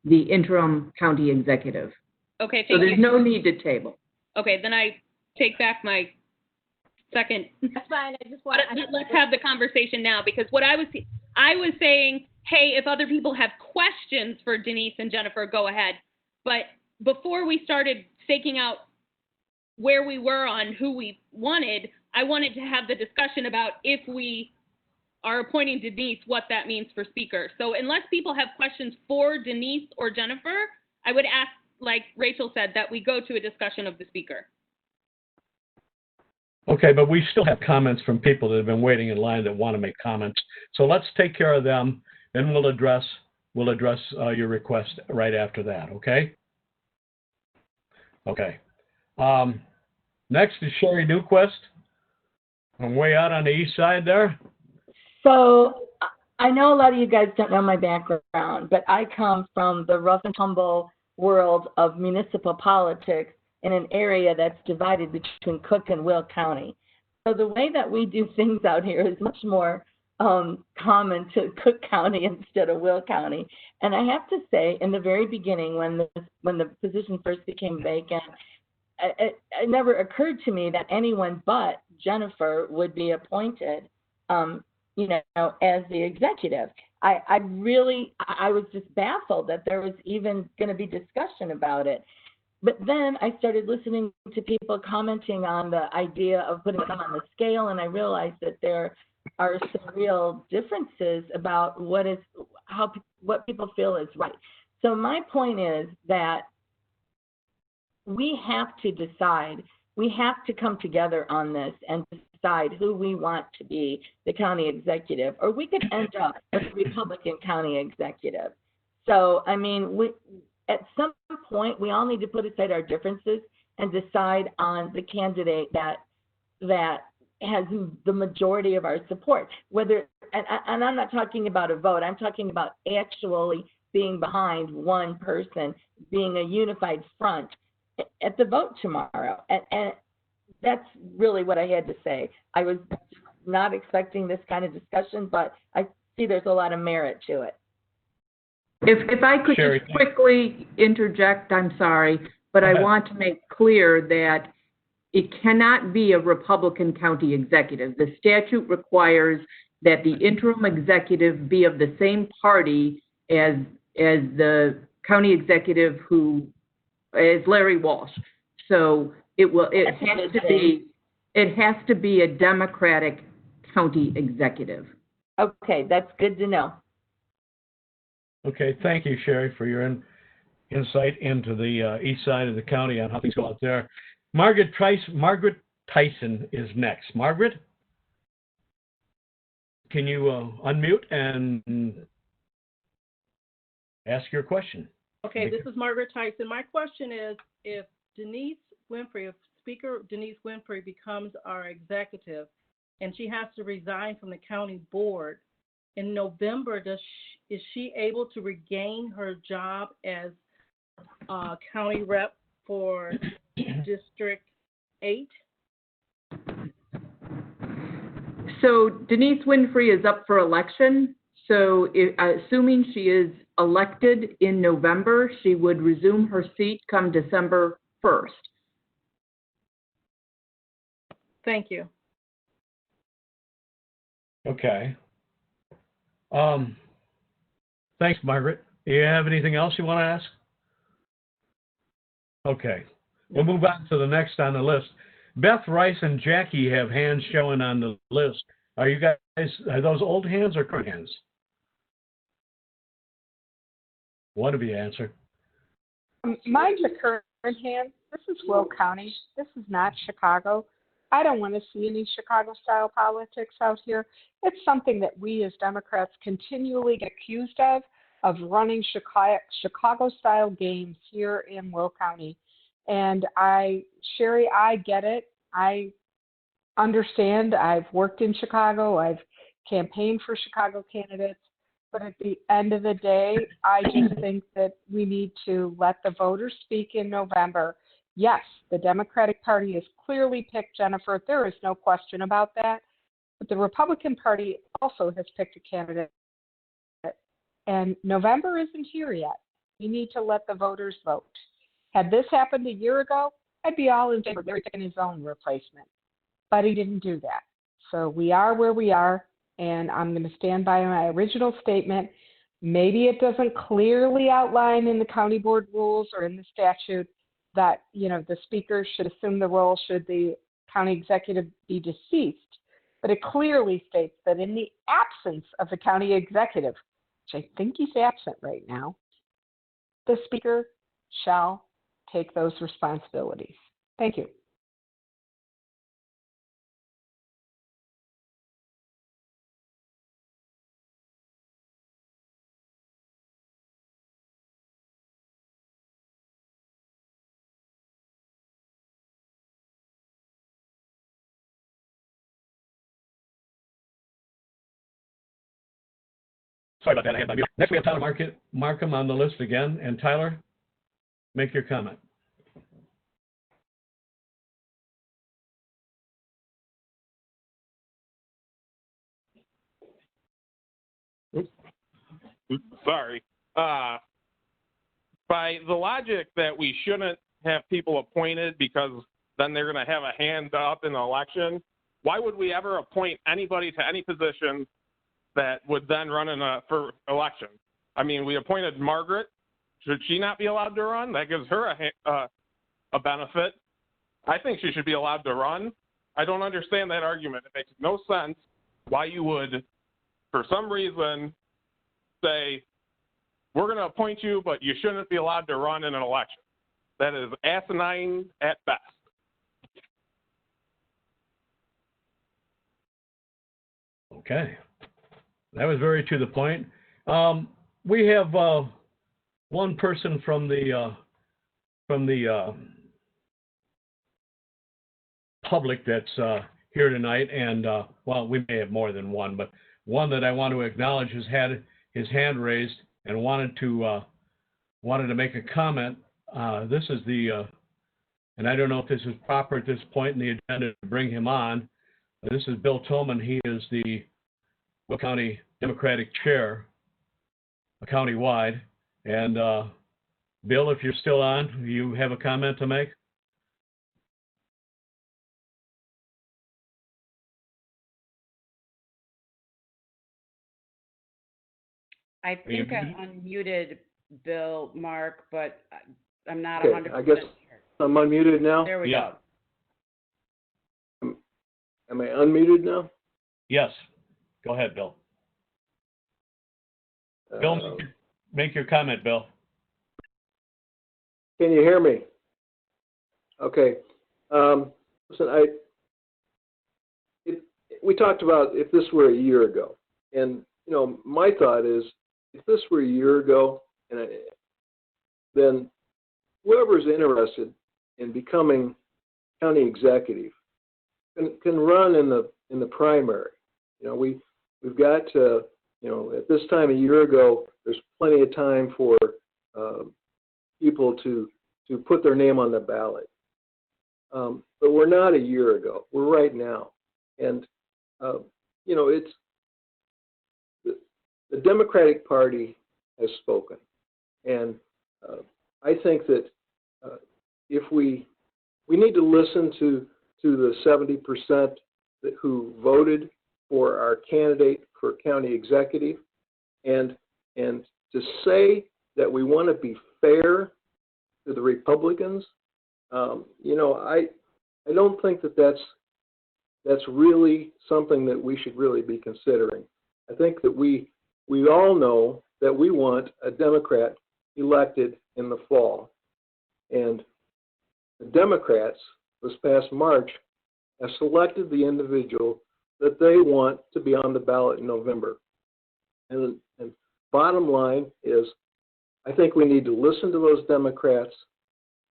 the interim county executive. Okay, thank you. So there's no need to table. Okay, then I take back my second. That's fine. I just want. Let's have the conversation now, because what I was saying, hey, if other people have questions for Denise and Jennifer, go ahead. But before we started staking out where we were on who we wanted, I wanted to have the discussion about if we are appointing Denise, what that means for speaker. So unless people have questions for Denise or Jennifer, I would ask, like Rachel said, that we go to a discussion of the speaker. Okay, but we still have comments from people that have been waiting in line that want to make comments. So let's take care of them, and we'll address your request right after that. Okay. Okay. Next is Sherry Newquist. I'm way out on the east side there. So I know a lot of you guys don't know my background, but I come from the rough and tumble world of municipal politics in an area that's divided between Cook and Will County. So the way that we do things out here is much more common to Cook County instead of Will County. And I have to say, in the very beginning, when the position first became vacant, it never occurred to me that anyone but Jennifer would be appointed, as the executive. I was just baffled that there was even going to be discussion about it. But then I started listening to people commenting on the idea of putting them on the scale, and I realized that there are some real differences about what people feel is right. So my point is that we have to decide, we have to come together on this and decide who we want to be the county executive, or we could end up with a Republican county executive. So, I mean, at some point, we all need to put aside our differences and decide on the candidate that has the majority of our support. And I'm not talking about a vote, I'm talking about actually being behind one person, being a unified front at the vote tomorrow. And that's really what I had to say. I was not expecting this kind of discussion, but I see there's a lot of merit to it. If I could Sherry, just quickly interject, I'm sorry, but I want to make clear that it cannot be a Republican county executive. The statute requires that the interim executive be of the same party as the county executive as Larry Walsh. So it has to be a Democratic county executive. Okay, that's good to know. Okay, thank you, Sherry, for your insight into the east side of the county on how things go out there. Margaret Tyson is next. Margaret, can you unmute and ask your question? Okay, this is Margaret Tyson. My question is, if Speaker Denise Winfrey becomes our executive and she has to resign from the county board in November, is she able to regain her job as county rep for District 8? So Denise Winfrey is up for election. So assuming she is elected in November, she would resume her seat come December 1st. Thank you. Okay. Thanks, Margaret. Do you have anything else you want to ask? Okay. We'll move on to the next on the list. Beth, Rice, and Jackie have hands showing on the list. Are those old hands or current hands? One of you answer. Mine's a current hand. This is Will County. This is not Chicago. I don't want to see any Chicago-style politics out here. It's something that we as Democrats continually get accused of running Chicago-style games here in Will County. And Sherry, I get it. I understand. I've worked in Chicago. I've campaigned for Chicago candidates. But at the end of the day, I just think that we need to let the voters speak in November. Yes, the Democratic Party has clearly picked Jennifer. There is no question about that. But the Republican Party also has picked a candidate. And November isn't here yet. We need to let the voters vote. Had this happened a year ago, I'd be all in favor of Larry picking his own replacement. But he didn't do that. So we are where we are, and I'm going to stand by my original statement. Maybe it doesn't clearly outline in the county board rules or in the statute that, the speaker should assume the role should the county executive be deceased. But it clearly states that in the absence of the county executive, which I think he's absent right now, the speaker shall take those responsibilities. Thank you. Sorry about that. I had my mute. Next, we have Tyler Markham on the list again. And Tyler, make your comment. Oops, sorry. By the logic that we shouldn't have people appointed because then they're going to have a hand up in the election, why would we ever appoint anybody to any position that would then run for election? I mean, we appointed Margaret. Should she not be allowed to run? That gives her a benefit. I think she should be allowed to run. I don't understand that argument. It makes no sense why you would, for some reason, say, we're going to appoint you, but you shouldn't be allowed to run in an election. That is asinine at best. Okay. That was very to the point. We have one person from the public that's here tonight, and well, we may have more than one, but one that I want to acknowledge has had his hand raised and wanted to make a comment. This is and I don't know if this is proper at this point in the agenda to bring him on. This is Bill Tillman. He is the Will County Democratic Chair, countywide. And Bill, if you're still on, you have a comment to make? I think I unmuted Bill, Mark, but I'm not Okay, 100% I guess sure. I'm unmuted now. There we go. Am I unmuted now? Yes. Go ahead, Bill. Bill, make your comment, Bill. Can you hear me? Okay. Listen, we talked about if this were a year ago, and my thought is, if this were a year ago, then whoever's interested in becoming county executive can run in the primary. We've got at this time a year ago, there's plenty of time for people to put their name on the ballot. But we're not a year ago. We're right now, and it's the Democratic Party has spoken, and I think that if we need to listen to the 70% who voted for our candidate for county executive, and to say that we want to be fair to the Republicans, I don't think that's really something that we should really be considering. I think that we all know that we want a Democrat elected in the fall, and the Democrats this past March have selected the individual that they want to be on the ballot in November. And bottom line is, I think we need to listen to those Democrats.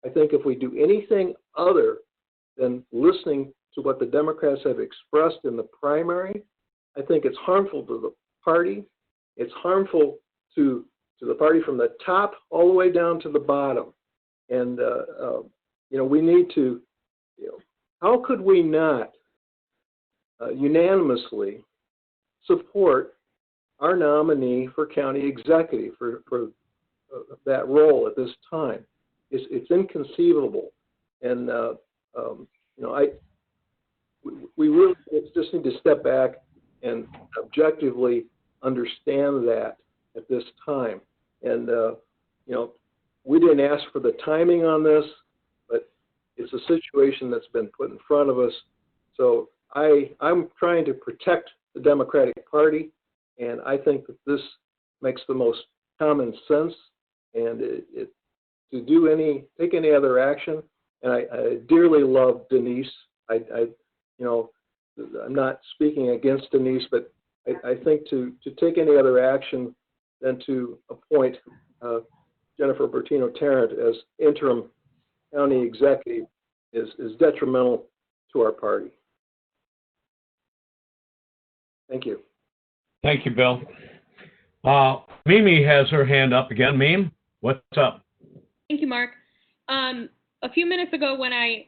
I think if we do anything other than listening to what the Democrats have expressed in the primary, I think it's harmful to the party. It's harmful to the party from the top all the way down to the bottom. And, we need to, how could we not unanimously support our nominee for county executive for that role at this time? It's inconceivable. And, we really just need to step back and objectively understand that at this time. And, we didn't ask for the timing on this, but it's a situation that's been put in front of us. So I'm trying to protect the Democratic Party, and I think that this makes the most common sense. And to take any other action, and I dearly love Denise. I'm not speaking against Denise, but I think to take any other action than to appoint Jennifer Bertino-Tarrant as interim county executive is detrimental to our party. Thank you. Thank you, Bill. Mimi has her hand up again. Mimi, what's up? Thank you, Mark. A few minutes ago when I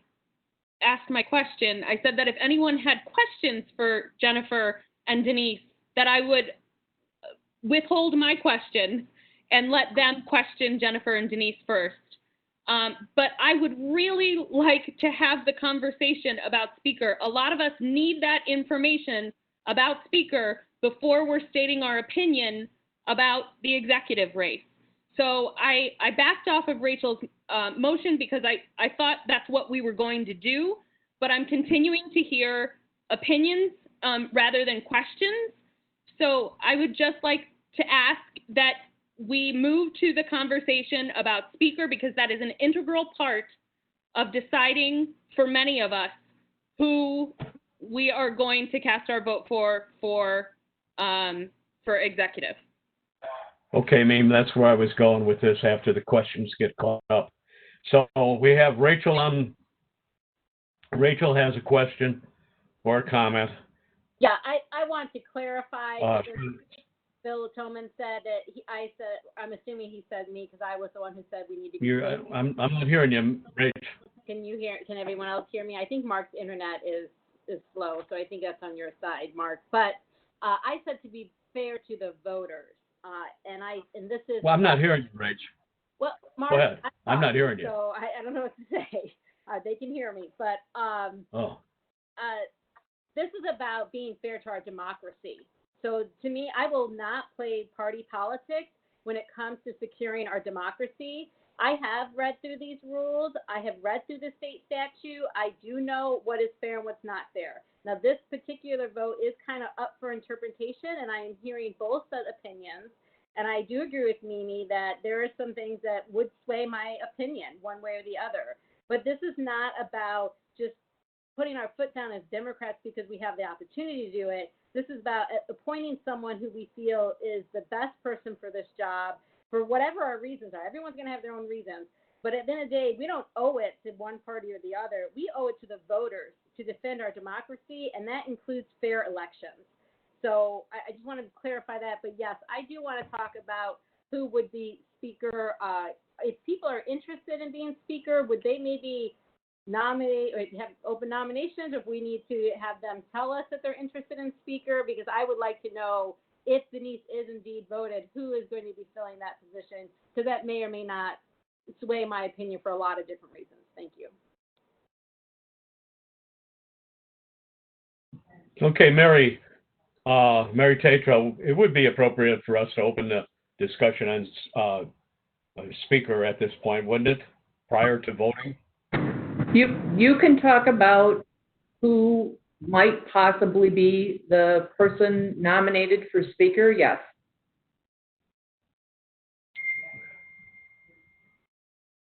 asked my question, I said that if anyone had questions for Jennifer and Denise, that I would withhold my question and let them question Jennifer and Denise first. But I would really like to have the conversation about speaker. A lot of us need that information about speaker before we're stating our opinion about the executive race. So I backed off of Rachel's motion because I thought that's what we were going to do, but I'm continuing to hear opinions rather than questions. So I would just like to ask that we move to the conversation about speaker, because that is an integral part of deciding for many of us who we are going to cast our vote for executive. Okay, Meme, that's where I was going with this after the questions get caught up. So we have Rachel on. Rachel has a question or a comment. Yeah, I want to clarify. Bill Tillman said that I'm assuming he said me because I was the one who said we need to be. I'm not hearing you, Rach. Can everyone else hear me? I think Mark's internet is slow, so I think that's on your side, Mark. But I said to be fair to the voters. And this is. Well, I'm not hearing you, Rach. Well, Mark, go ahead. I'm not hearing you. So I don't know what to say. They can hear me, but this is about being fair to our democracy. So to me, I will not play party politics when it comes to securing our democracy. I have read through these rules. I have read through the state statute. I do know what is fair and what's not fair. Now, this particular vote is kind of up for interpretation, and I am hearing both set opinions. And I do agree with Mimi that there are some things that would sway my opinion one way or the other. But this is not about just putting our foot down as Democrats because we have the opportunity to do it. This is about appointing someone who we feel is the best person for this job for whatever our reasons are. Everyone's going to have their own reasons. But at the end of the day, we don't owe it to one party or the other. We owe it to the voters to defend our democracy, and that includes fair elections. So I just wanted to clarify that. But yes, I do want to talk about who would be speaker. If people are interested in being speaker, would they maybe nominate or have open nominations, or if we need to have them tell us that they're interested in speaker? Because I would like to know if Denise is indeed voted, who is going to be filling that position, because that may or may not sway my opinion for a lot of different reasons. Thank you. Okay, Mary Tatro, it would be appropriate for us to open the discussion on speaker at this point, wouldn't it, prior to voting? You can talk about who might possibly be the person nominated for speaker, yes.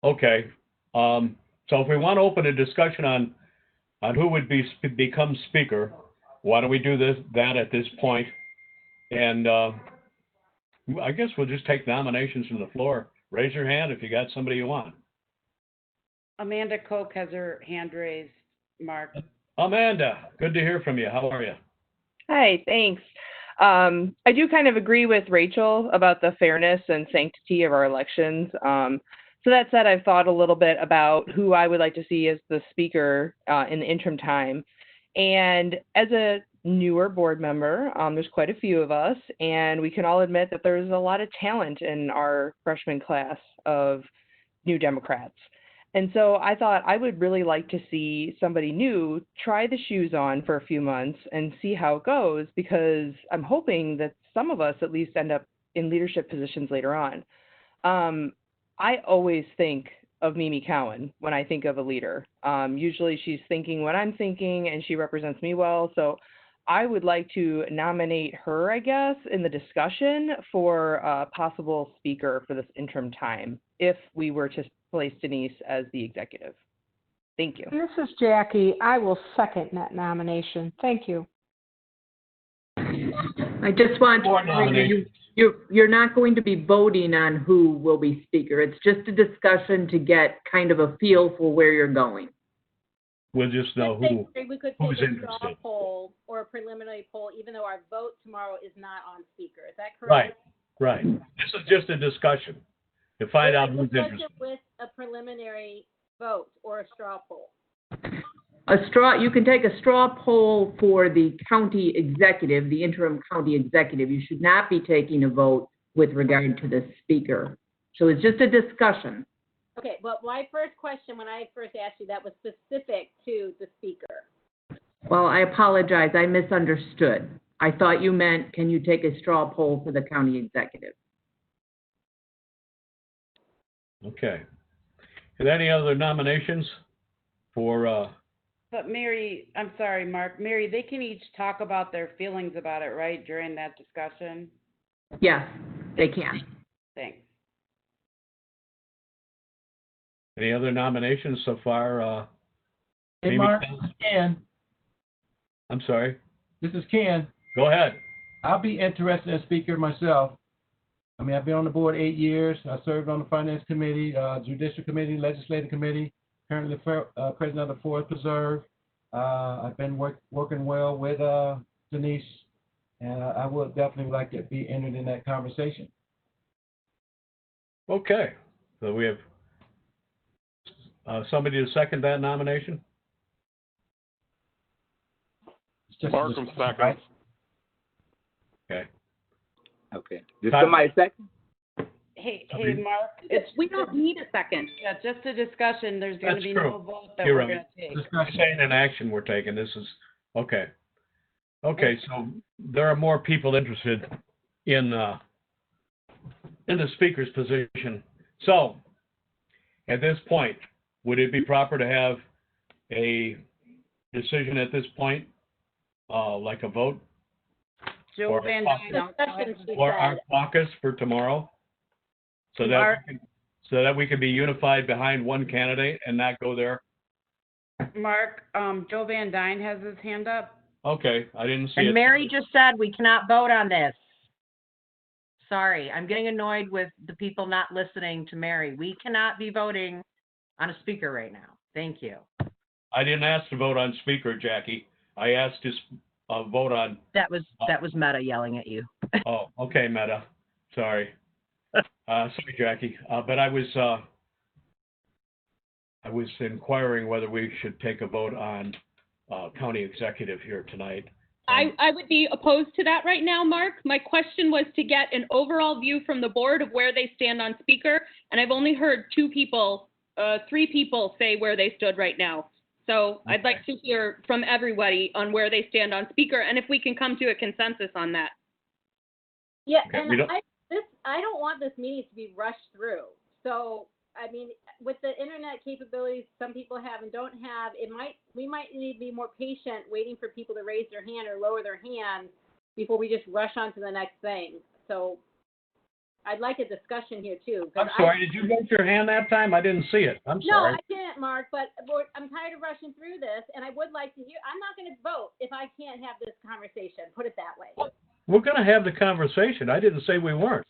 Okay. So if we want to open a discussion on who would become speaker, why don't we do that at this point? And I guess we'll just take nominations from the floor. Raise your hand if you got somebody you want. Amanda Koch has her hand raised, Mark. Amanda, good to hear from you. How are you? Hi, thanks. I do kind of agree with Rachel about the fairness and sanctity of our elections. So that said, I've thought a little bit about who I would like to see as the speaker in the interim time. And as a newer board member, there's quite a few of us, and we can all admit that there's a lot of talent in our freshman class of new Democrats. And so I thought I would really like to see somebody new try the shoes on for a few months and see how it goes, because I'm hoping that some of us at least end up in leadership positions later on. I always think of Mimi Cowan when I think of a leader. Usually she's thinking what I'm thinking, and she represents me well. So I would like to nominate her, I guess, in the discussion for a possible speaker for this interim time, if we were to place Denise as the executive. Thank you. This is Jackie. I will second that nomination. Thank you. I just want to you're not going to be voting on who will be speaker. It's just a discussion to get kind of a feel for where you're going. We'll just know We could who's take a interested. straw poll or a preliminary poll, even though our vote tomorrow is not on speaker. Is that correct? Right. Right. This is just a discussion to find out who's Discussion interested. with a preliminary vote or a straw poll. You can take a straw poll for the county executive, the interim county executive. You should not be taking a vote with regard to the speaker. So it's just a discussion. Okay, but my first question when I first asked you that was specific to the speaker. Well, I apologize, I misunderstood. I thought you meant, can you take a straw poll for the county executive? Okay. Are there any other nominations for, But Mary, I'm sorry, Mark, Mary, they can each talk about their feelings about it, right, during that discussion? Yes, they can. Thanks. any other nominations so far? Hey, maybe Mark, Ken? this is Ken. I'm sorry. This is Ken. Go ahead. I'll be interested as speaker myself. I mean, I've been on the board 8 years. I served on the finance committee, judicial committee, legislative committee, currently president of the Forest Preserve. I've been working well with Denise, and I would definitely like to be entered in that conversation. Okay. So we have somebody to second that nomination? Markham seconds. Right? Okay. Okay. Did somebody second? Hey, Mark, We don't need a second. yeah, just a discussion. There's going to That's be true. no vote that You're we're right. going to take. This ain't an action we're taking. This is, okay. Okay, so there are more people interested in the speaker's position. So, at this point, would it be proper to have a decision at this point, like a vote? Joe Or Van Discussion, she or our said. caucus for tomorrow? So that we can be unified behind one candidate and not go there? Mark, Joe Van Dyne has his hand up. Okay, I didn't see it. And Mary just said we cannot vote on this. Sorry, I'm getting annoyed with the people not listening to Mary. We cannot be voting on a speaker right now. Thank you. I didn't ask to vote on speaker, Jackie. I asked to vote on. That was Meta yelling at you. Oh, okay, Meta. Sorry. Sorry, Jackie. But I was inquiring whether we should take a vote on county executive here tonight. I would be opposed to that right now, Mark. My question was to get an overall view from the board of where they stand on speaker, and I've only heard three people say where they stood right now. So I'd like to hear from everybody on where they stand on speaker, and if we can come to a consensus on that. Yeah, Okay, and I don't want this meeting to be rushed through. So, I mean, with the internet capabilities some people have and don't have, we might need to be more patient waiting for people to raise their hand or lower their hand before we just rush on to the next thing. So I'd like a discussion here too. I'm sorry, did you raise your hand that time? I didn't see it. I'm sorry. No, I didn't, Mark, but I'm tired of rushing through this, and I would like to hear. I'm not going to vote if I can't have this conversation, put it that way. We're going to have the conversation. I didn't say we weren't.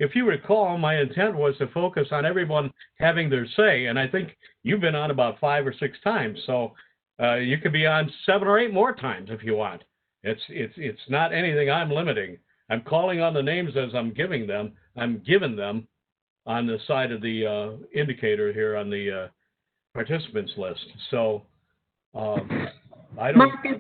If you recall, my intent was to focus on everyone having their say, and I think you've been on about 5 or 6 times, so you could be on 7 or 8 more times if you want. It's not anything I'm limiting. I'm calling on the names as I'm giving them. I'm giving them on the side of the indicator here on the participants list. So I don't. Marcus,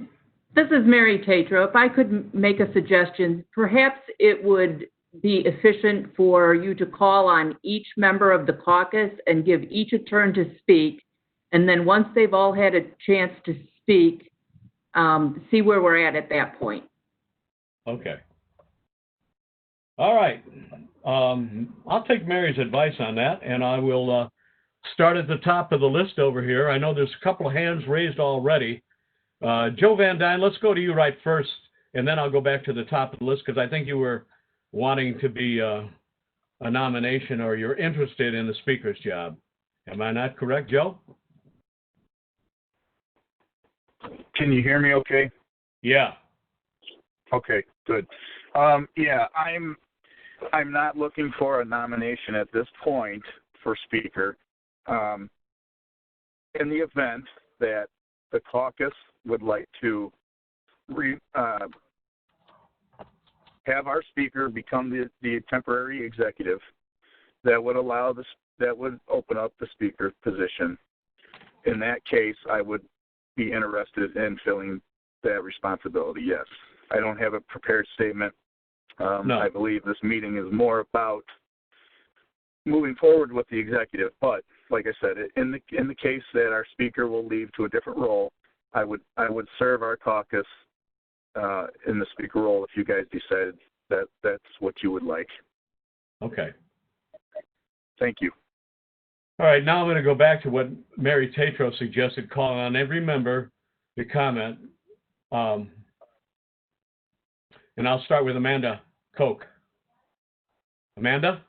this is Mary Tatro. If I could make a suggestion, perhaps it would be efficient for you to call on each member of the caucus and give each a turn to speak. And then once they've all had a chance to speak, see where we're at that point. Okay. All right. I'll take Mary's advice on that, and I will start at the top of the list over here. I know there's a couple of hands raised already. Joe Van Dyne, let's go to you right first, and then I'll go back to the top of the list because I think you were wanting to be a nomination or you're interested in the speaker's job. Am I not correct, Joe? Can you hear me okay? Yeah. Okay, good. Yeah, I'm not looking for a nomination at this point for speaker. In the event that the caucus would like to have our speaker become the temporary executive that would allow this, that would open up the speaker position. In that case, I would be interested in filling that responsibility, yes. I don't have a prepared statement. No. I believe this meeting is more about moving forward with the executive, but like I said, in the case that our speaker will leave to a different role, I would serve our caucus in the speaker role if you guys decided that that's what you would like. Okay. Thank you. All right, now I'm going to go back to what Mary Tatro suggested, calling on every member to comment. And I'll start with Amanda Koch. Amanda?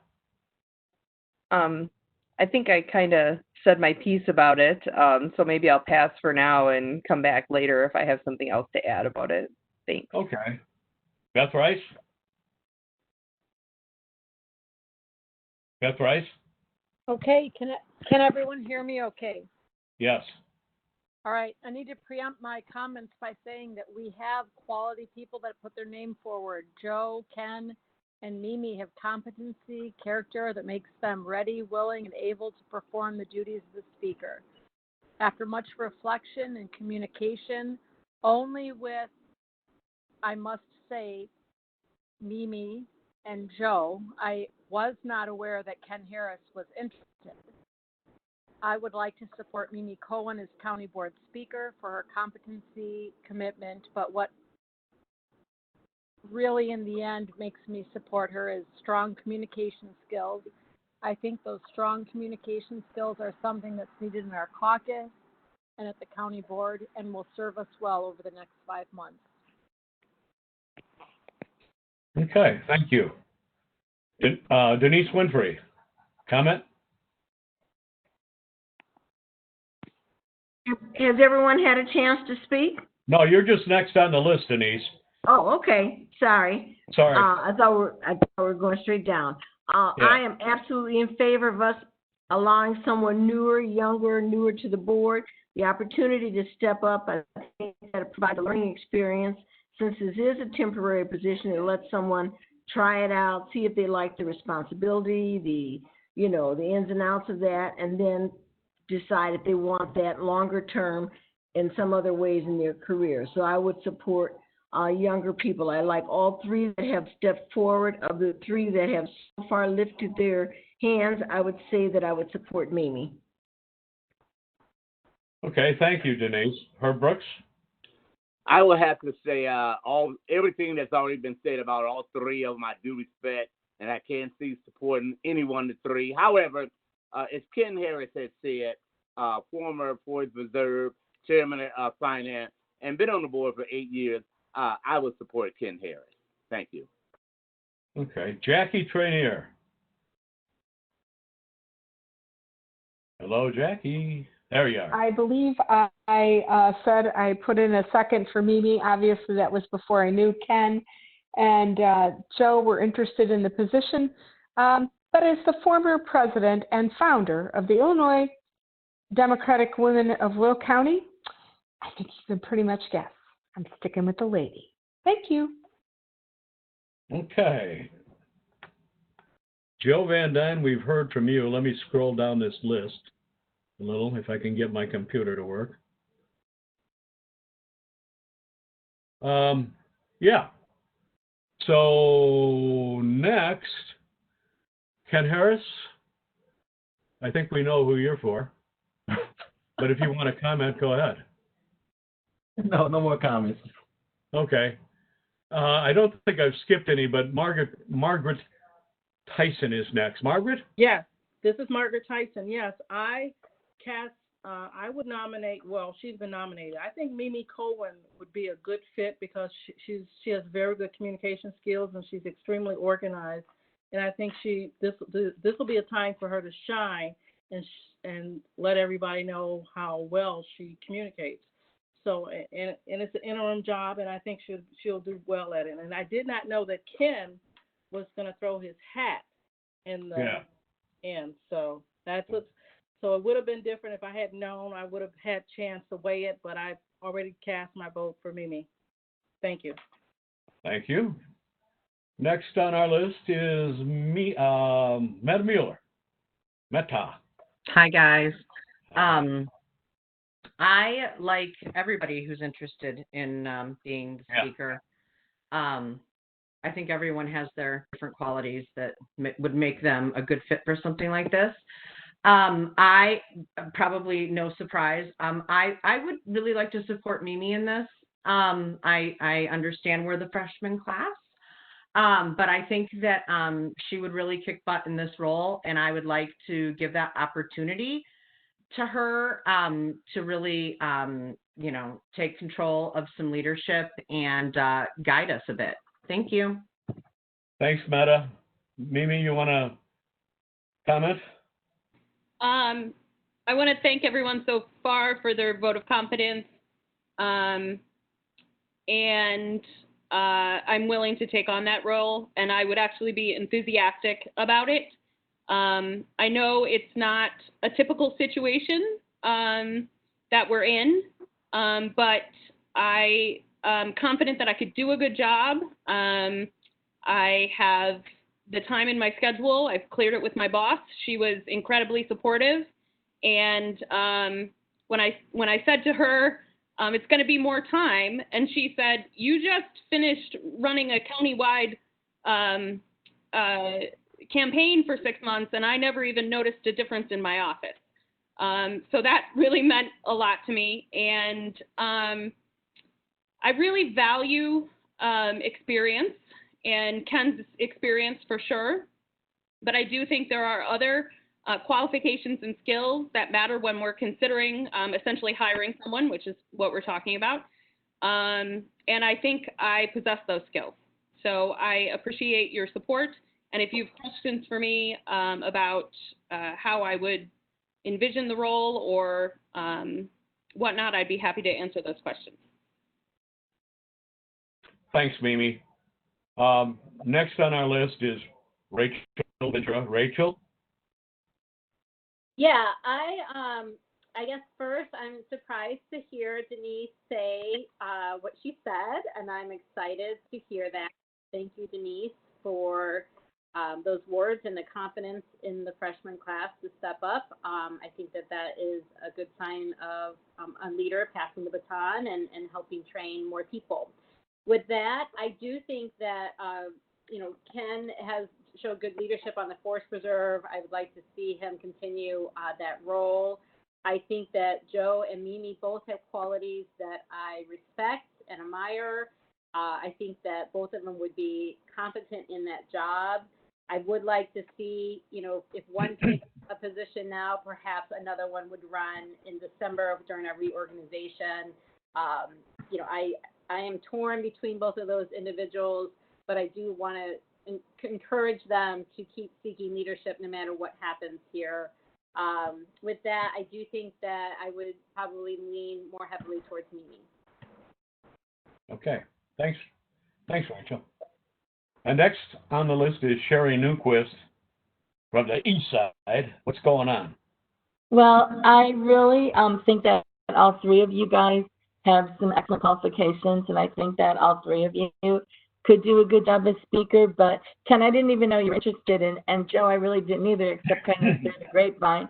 I think I kind of said my piece about it, so maybe I'll pass for now and come back later if I have something else to add about it. Thanks. Okay. Beth Rice? Beth Rice? Okay, can everyone hear me okay? Yes. All right, I need to preempt my comments by saying that we have quality people that put their name forward. Joe, Ken, and Mimi have competency, character that makes them ready, willing, and able to perform the duties of the speaker. After much reflection and communication, only with, I must say, Mimi and Joe, I was not aware that Ken Harris was interested. I would like to support Mimi Cohen as County Board Speaker for her competency, commitment, but what really in the end makes me support her is strong communication skills. I think those strong communication skills are something that's needed in our caucus and at the county board and will serve us well over the next 5 months. Okay, thank you. Denise Winfrey, comment? Has everyone had a chance to speak? No, you're just next on the list, Denise. Oh, okay. Sorry. Sorry. I thought we were going straight down. Yeah. I am absolutely in favor of us allowing someone newer to the board the opportunity to step up. I think that provide a learning experience. Since this is a temporary position, it lets someone try it out, see if they like the responsibility, the ins and outs of that, and then decide if they want that longer term in some other ways in their career. So I would support younger people. I like all three that have stepped forward. Of the three that have so far lifted their hands, I would say that I would support Mimi. Okay, thank you, Denise. Herb Brooks? I would have to say everything that's already been said about all three of them, I do respect, and I can't see supporting any one of the three. However, as Ken Harris has said, former Forest Reserve Chairman of Finance, and been on the board for 8 years, I would support Ken Harris. Thank you. Okay, Jackie Trainier. Hello, Jackie. There you are. I believe I said I put in a second for Mimi. Obviously, that was before I knew Ken and Joe were interested in the position. But as the former president and founder of the Illinois Democratic Women of Will County, I think you can pretty much guess. I'm sticking with the lady. Thank you. Okay. Joe Van Dyne, we've heard from you. Let me scroll down this list a little, if I can get my computer to work. Yeah. So next, Ken Harris. I think we know who you're for. But if you want to comment, go ahead. No more comments. Okay. I don't think I've skipped any, but Margaret Tyson is next. Margaret? Yes, this is Margaret Tyson. Yes, I would nominate, well, she's been nominated. I think Mimi Cohen would be a good fit because she has very good communication skills and she's extremely organized. And I think this will be a time for her to shine and let everybody know how well she communicates. So, and it's an interim job, and I think she'll do well at it. And I did not know that Ken was going to throw his hat in the end. So so it would have been different if I had known. I would have had a chance to weigh it, but I've already cast my vote for Mimi. Thank you. Thank you. Next on our list is Meta Mueller. Meta. Hi, guys. I like everybody who's interested in being the speaker. I think everyone has their different qualities that would make them a good fit for something like this. I probably no surprise. I would really like to support Mimi in this. I understand we're the freshman class, but I think that she would really kick butt in this role, and I would like to give that opportunity to her to really, take control of some leadership and guide us a bit. Thank you. Thanks, Meta. Mimi, you want to comment? I want to thank everyone so far for their vote of confidence. And I'm willing to take on that role, and I would actually be enthusiastic about it. I know it's not a typical situation that we're in, but I am confident that I could do a good job. I have the time in my schedule. I've cleared it with my boss. She was incredibly supportive. And when I said to her, it's going to be more time, and she said, you just finished running a countywide campaign for 6 months, and I never even noticed a difference in my office. So that really meant a lot to me. And I really value experience, and Ken's experience for sure. But I do think there are other qualifications and skills that matter when we're considering essentially hiring someone, which is what we're talking about. And I think I possess those skills. So I appreciate your support. And if you have questions for me about how I would envision the role or whatnot, I'd be happy to answer those questions. Thanks, Mimi. Next on our list is Rachel Ventura. Rachel? Yeah, I guess first I'm surprised to hear Denise say what she said, and I'm excited to hear that. Thank you, Denise, for those words and the confidence in the freshman class to step up. I think that is a good sign of a leader passing the baton and helping train more people. With that, I do think that, Ken has showed good leadership on the Forest Preserve. I would like to see him continue that role. I think that Joe and Mimi both have qualities that I respect and admire. I think that both of them would be competent in that job. I would like to see, if one takes a position now, perhaps another one would run in December during our reorganization. I am torn between both of those individuals, but I do want to encourage them to keep seeking leadership no matter what happens here. With that, I do think that I would probably lean more heavily towards Mimi. Okay, thanks, Rachel. And next on the list is Sherry Newquist from the east side. What's going on? Well, I really think that all three of you guys have some excellent qualifications, and I think that all three of you could do a good job as speaker. But Ken, I didn't even know you were interested in, and Joe, I really didn't either, except kind of through the grapevine.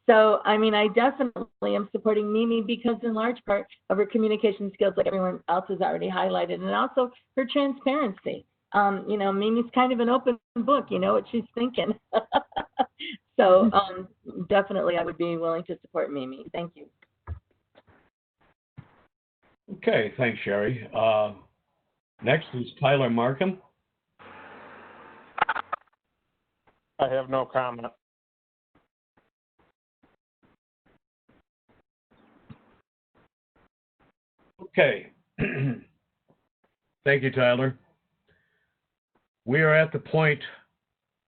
So, I mean, I definitely am supporting Mimi because in large part of her communication skills, like everyone else has already highlighted, and also her transparency. Mimi's kind of an open book, what she's thinking. So definitely I would be willing to support Mimi. Thank you. Okay, thanks, Sherry. Next is Tyler Markham. I have no comment. Okay. Thank you, Tyler. We are at the point,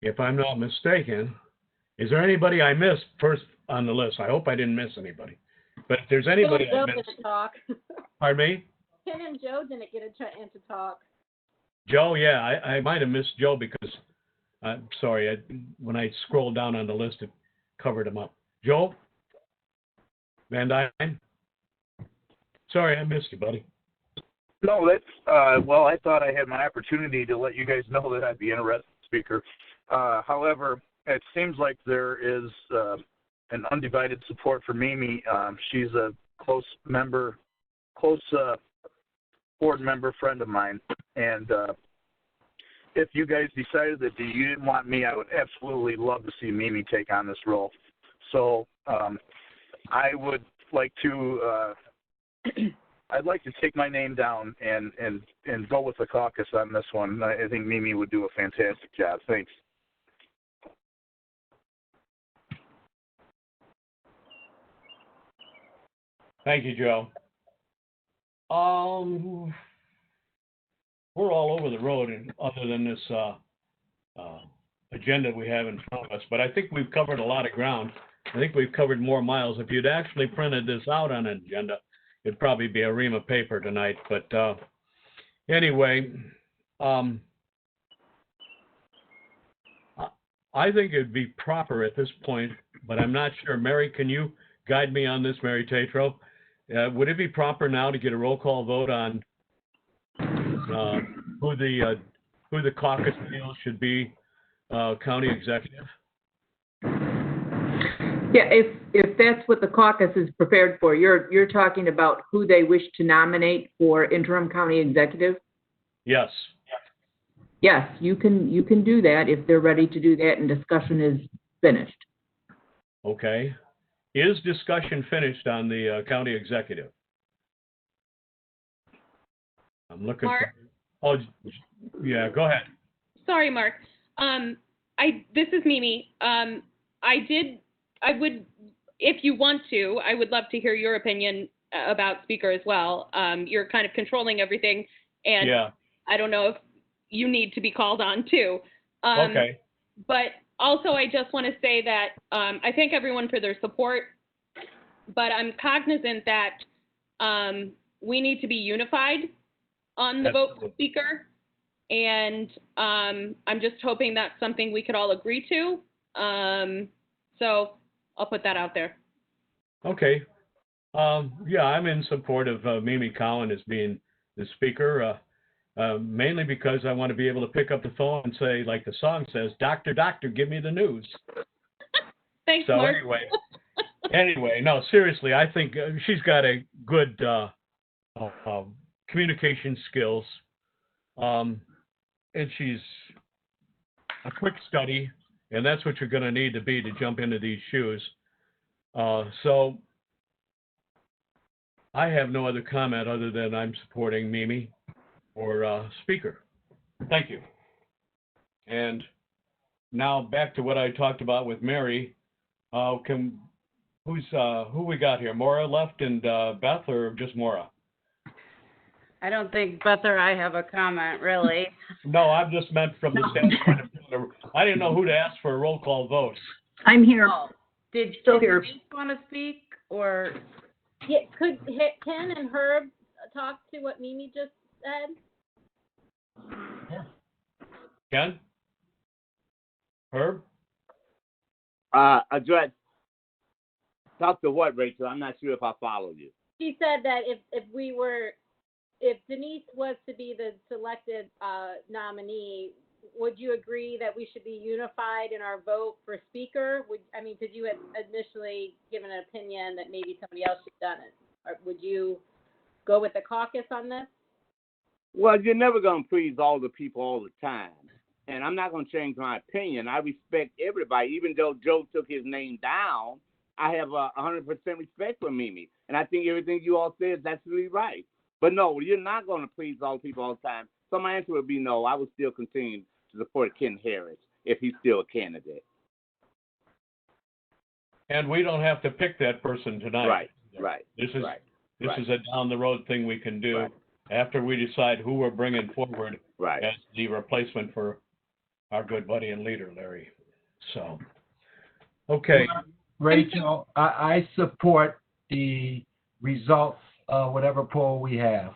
if I'm not mistaken, is there anybody I missed first on the list? I hope I didn't miss anybody. But if there's anybody I missed... Didn't talk. Pardon me? Ken and Joe didn't get a chance to talk. Joe, yeah, I might have missed Joe because, sorry, when I scrolled down on the list, it covered him up. Joe? Van Dyne? Sorry, I missed you, buddy. No, that's, well, I thought I had my opportunity to let you guys know that I'd be interested, Speaker. However, it seems like there is an undivided support for Mimi. She's a close board member friend of mine. And if you guys decided that you didn't want me, I would absolutely love to see Mimi take on this role. So I would like to, I'd like to take my name down and go with the caucus on this one. I think Mimi would do a fantastic job. Thanks. Thank you, Joe. We're all over the road, and other than this agenda we have in front of us, but I think we've covered a lot of ground. I think we've covered more miles. If you'd actually printed this out on an agenda, it'd probably be a ream of paper tonight. But anyway, I think it'd be proper at this point, but I'm not sure. Mary, can you guide me on this, Mary Tatro? Would it be proper now to get a roll call vote on who the caucus feels should be county executive? Yeah, if that's what the caucus is prepared for, you're talking about who they wish to nominate for interim county executive? Yes. Yes, you can do that if they're ready to do that and discussion is finished. Okay. Is discussion finished on the county executive? I'm looking Mark? for, yeah, go ahead. Sorry, Mark. This is Mimi. I would, if you want to, I would love to hear your opinion about Speaker as well. You're kind of controlling everything, and yeah. I don't know if you need to be called on too. Okay. But also, I just want to say that I thank everyone for their support, but I'm cognizant that we need to be unified on the vote for Speaker, and I'm just hoping that's something we could all agree to. So I'll put that out there. Okay. Yeah, I'm in support of Mimi Cowan as being the Speaker, mainly because I want to be able to pick up the phone and say, like the song says, "Doctor, doctor, give me the news." Thanks, so Mark. anyway, no, seriously, I think she's got a good communication skills, and she's a quick study, and that's what you're going to need to be to jump into these shoes. So I have no other comment other than I'm supporting Mimi for Speaker. Thank you. And now back to what I talked about with Mary. Who we got here? Maura left and Beth, or just Maura? I don't think Beth or I have a comment, really. No, I've just meant from the standpoint of, I didn't know who to ask for a roll call vote. I'm here. Oh, did here. Denise want to speak, or? Yeah, could Ken and Herb talk to what Mimi just said? Ken? Herb? Address. Talk to what, Rachel? I'm not sure if I followed you. She said that if Denise was to be the selected nominee, would you agree that we should be unified in our vote for Speaker? Because you had initially given an opinion that maybe somebody else should have done it. Or would you go with the caucus on this? Well, you're never going to please all the people all the time. And I'm not going to change my opinion. I respect everybody. Even though Joe took his name down, I have 100% respect for Mimi. And I think everything you all said is absolutely right. But no, you're not going to please all the people all the time. So my answer would be no. I would still continue to support Ken Harris if he's still a candidate. And we don't have to pick that person tonight. Right. This is a down the road thing we can do after we decide who we're bringing forward as the replacement for our good buddy and leader, Larry. So, okay. Rachel, I support the results of whatever poll we have.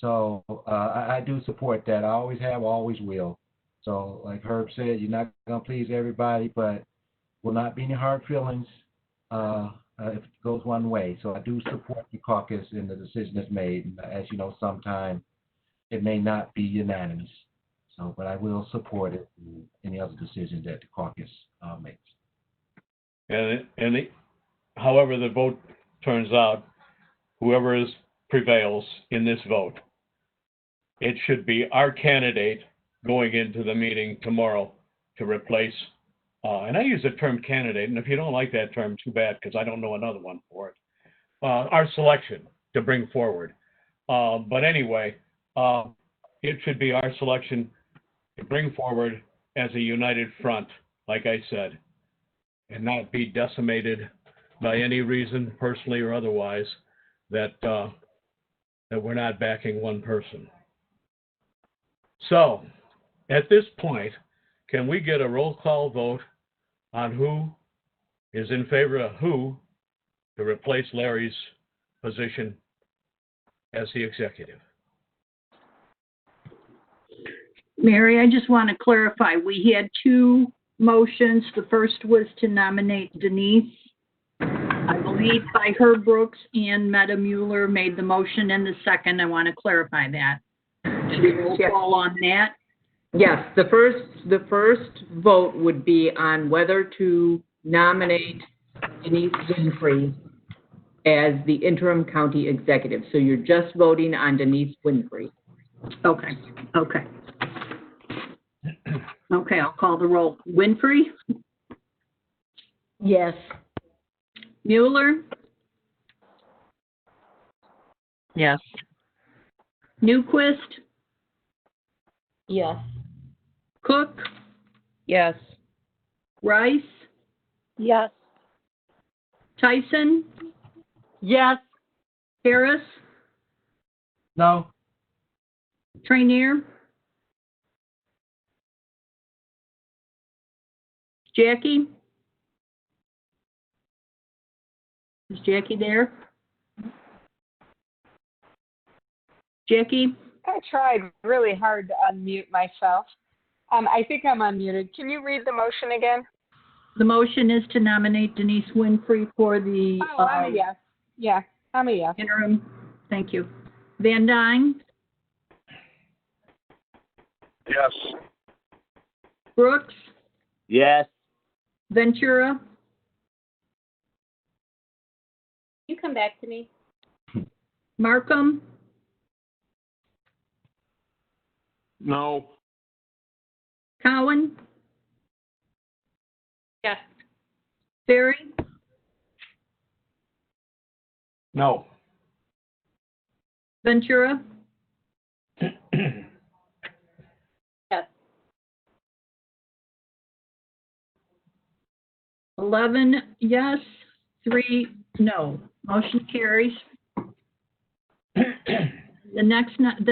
So I do support that. I always have, always will. So like Herb said, you're not going to please everybody, but will not be any hard feelings. I if it goes one way. So I do support the caucus and the decision that's made. And as you know, sometimes it may not be unanimous. So, but I will support it in any other decision that the caucus makes. However the vote turns out, whoever prevails in this vote, it should be our candidate going into the meeting tomorrow to replace, and I use the term candidate, and if you don't like that term, too bad, because I don't know another one for it, our selection to bring forward. But anyway, it should be our selection to bring forward as a united front, like I said, and not be decimated by any reason, personally or otherwise, that we're not backing one person. So, at this point, can we get a roll call vote on who is in favor of who to replace Larry's position as the executive? Mary, I just want to clarify. We had two motions. The first was to nominate Denise. I believe by Herb Brooks and Meta Mueller made the motion, and the second, I want to clarify that. Should we roll call on that? Yes, the first vote would be on whether to nominate Denise Winfrey as the interim county executive. So you're just voting on Denise Winfrey. Okay. Okay, I'll call the roll. Winfrey? Yes. Mueller? Yes. Newquist? Yes. Cook? Yes. Rice? Yes. Tyson? Yes. Harris? No. Trainier? Jackie? Is Jackie there? Jackie? I tried really hard to unmute myself. I think I'm unmuted. Can you read the motion again? The motion is to nominate Denise Winfrey for the I'm a yes. Yeah, I'm a yes. interim. Thank you. Van Dyne? Yes. Brooks? Yes. Ventura? You come back to me. Markham? No. Cowan? Yes. Ferry? No. Ventura? Yes. 11 yes, 3 no. Motion carries. The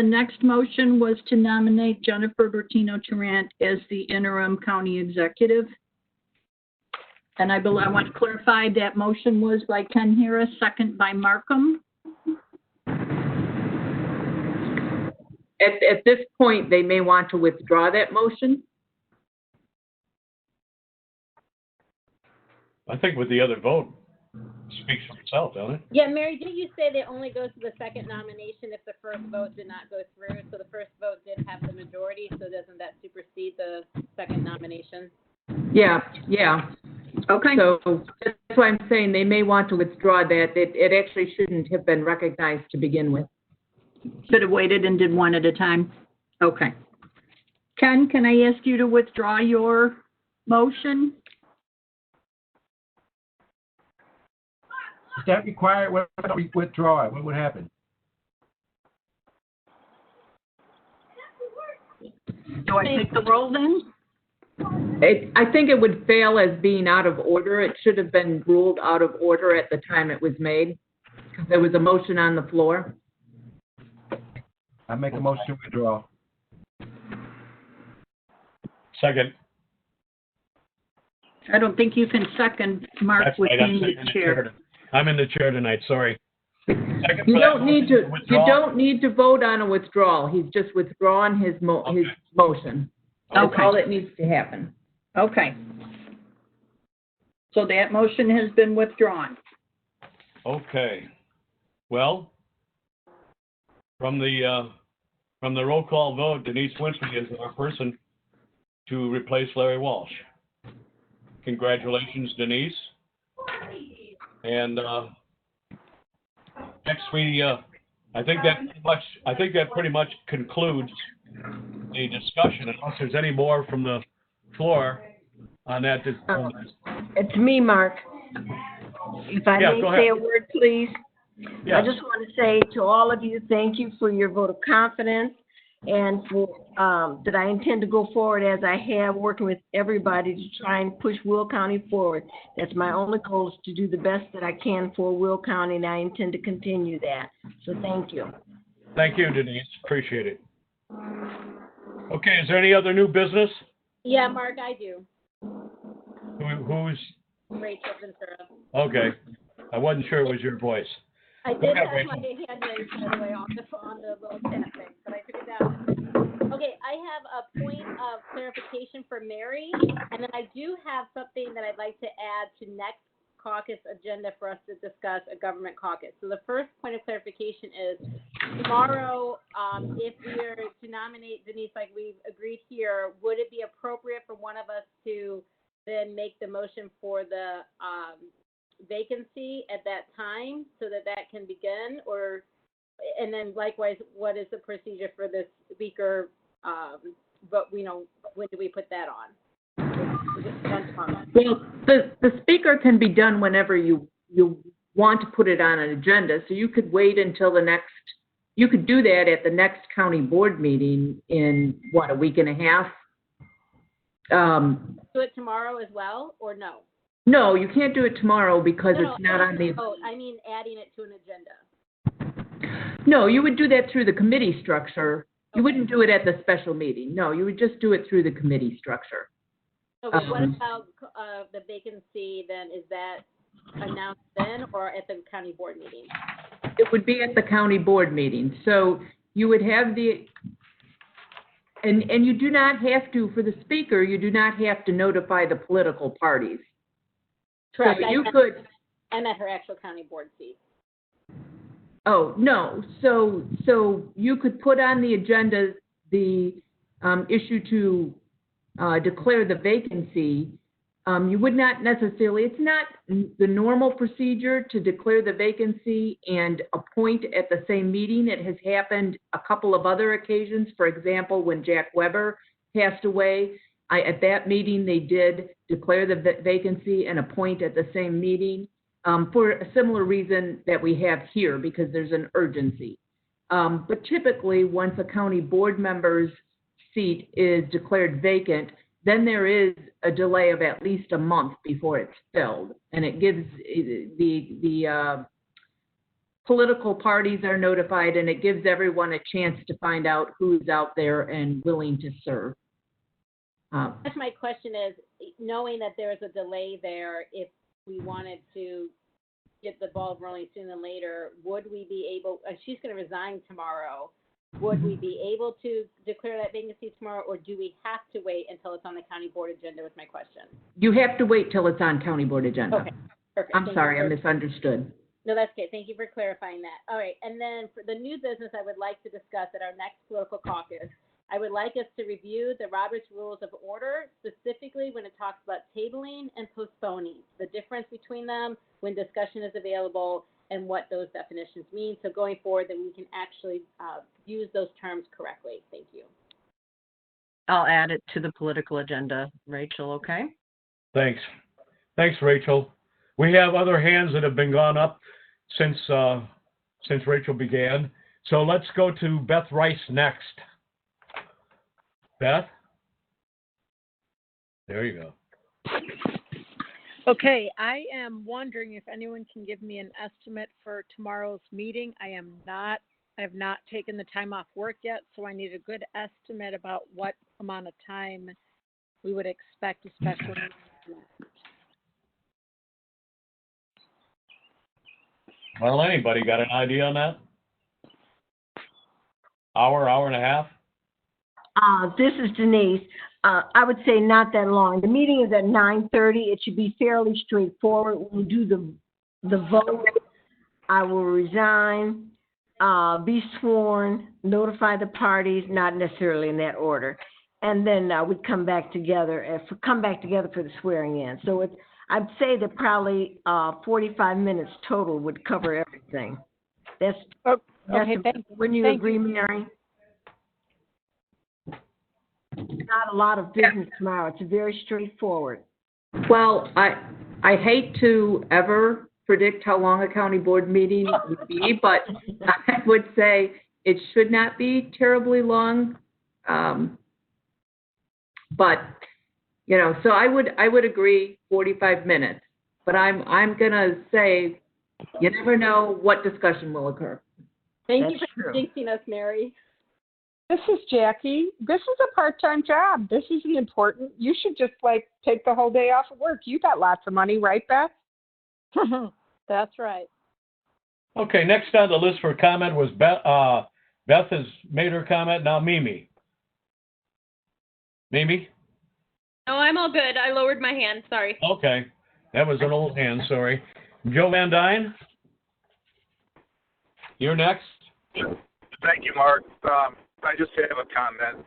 next motion was to nominate Jennifer Bertino-Tarrant as the interim county executive. And I want to clarify that motion was by Ken Harris, second by Markham. At this point, they may want to withdraw that motion. I think with the other vote, speaks for itself, doesn't it? Yeah, Mary, didn't you say that only goes to the second nomination if the first vote did not go through? So the first vote did have the majority, so doesn't that supersede the second nomination? Yeah. Okay. So that's why I'm saying they may want to withdraw that. It actually shouldn't have been recognized to begin with. Should have waited and did one at a time. Okay. Ken, can I ask you to withdraw your motion? Is that required? When we withdraw it, what would happen? Do I take the roll then? I think it would fail as being out of order. It should have been ruled out of order at the time it was made, because there was a motion on the floor. I make a motion to withdraw. Second. I don't think you can second Mark That's with right, I'm being sitting the in the chair. chair. I'm in the chair tonight, sorry. Second You for that don't need motion to. You withdraw. don't need to vote on a withdrawal. He's just withdrawn his motion. That's Okay. all that needs to happen. Okay. So that motion has been withdrawn. Okay. Well, from the roll call vote, Denise Winfrey is our person to replace Larry Walsh. Congratulations, Denise. And next I think that pretty much concludes the discussion, unless there's any more from the floor on that. It's me, Mark. If I may say a word, please. Yes. I just want to say to all of you, thank you for your vote of confidence and for that I intend to go forward as I have, working with everybody to try and push Will County forward. That's my only goal, is to do the best that I can for Will County, and I intend to continue that. So thank you. Thank you, Denise. Appreciate it. Okay, is there any other new business? Yeah, Mark, I do. Who's? Rachel Ventura. Okay. I wasn't sure it was your voice. I Go did ahead, have Rachel. my hand raised, by the way, on the little chat thing, but I figured that out. Okay, I have a point of clarification for Mary, and then I do have something that I'd like to add to next caucus agenda for us to discuss a government caucus. So the first point of clarification is tomorrow, if we are to nominate Denise like we've agreed here, would it be appropriate for one of us to then make the motion for the vacancy at that time so that that can begin? Or, and then likewise, what is the procedure for the speaker? But when do we put that on? Well, the speaker can be done whenever you want to put it on an agenda. So you could wait until you could do that at the next county board meeting in, a week and a half? Do it tomorrow as well, or no? No, you can't do it tomorrow because No, it's not on the... Oh, I mean adding it to an agenda. No, you would do that through the committee structure. You wouldn't do it at the special meeting. No, you would just do it through the committee structure. Okay, what about the vacancy then? Is that announced then or at the county board meeting? It would be at the county board meeting. So you would have and you do not have to, for the speaker, you do not have to notify the political parties. Correct. So I'm at her actual county board seat. Oh, no. So you could put on the agenda the issue to declare the vacancy. You would not necessarily, it's not the normal procedure to declare the vacancy and appoint at the same meeting. It has happened a couple of other occasions. For example, when Jack Weber passed away, at that meeting, they did declare the vacancy and appoint at the same meeting for a similar reason that we have here, because there's an urgency. But typically, once a county board member's seat is declared vacant, then there is a delay of at least a month before it's filled. And it gives the political parties are notified, and it gives everyone a chance to find out who's out there and willing to serve. That's my question is, knowing that there is a delay there, if we wanted to get the ball rolling sooner than later, would we be able, she's going to resign tomorrow, would we be able to declare that vacancy tomorrow, or do we have to wait until it's on the county board agenda, was my question. You have to wait till it's on county board agenda. Okay, perfect. I'm sorry, I misunderstood. No, that's okay. Thank you for clarifying that. All right, and then for the new business I would like to discuss at our next political caucus, I would like us to review the Robert's Rules of Order, specifically when it talks about tabling and postponing, the difference between them when discussion is available and what those definitions mean. So going forward, that we can actually use those terms correctly. Thank you. I'll add it to the political agenda, Rachel, okay? Thanks. Thanks, Rachel. We have other hands that have been gone up since Rachel began. So let's go to Beth Rice next. Beth? There you go. Okay, I am wondering if anyone can give me an estimate for tomorrow's meeting. I have not taken the time off work yet, so I need a good estimate about what amount of time we would expect a special meeting. Well, anybody got an idea on that? Hour and a half? This is Denise. I would say not that long. The meeting is at 9:30. It should be fairly straightforward. We'll do the vote I will resign, be sworn, notify the parties, not necessarily in that order, and then we'd come back together for the swearing in. So I'd say that probably 45 minutes total would cover everything. That's wouldn't you agree, Mary? Not a lot of business tomorrow. It's very straightforward. Well, I hate to ever predict how long a county board meeting would be, but I would say it should not be terribly long. But so I would agree 45 minutes. But I'm gonna say you never know what discussion will occur. Thank you for jinxing us, Mary. This is Jackie. This is a part-time job. This isn't important. You should just take the whole day off of work. You got lots of money, right, Beth? That's right. Okay, next on the list for comment was Beth. Beth has made her comment. Now Mimi. Mimi? No, I'm all good. I lowered my hand. Sorry. Okay. That was an old hand, sorry. Joe Van Dyne? You're next. Thank you, Mark. I just have a comment.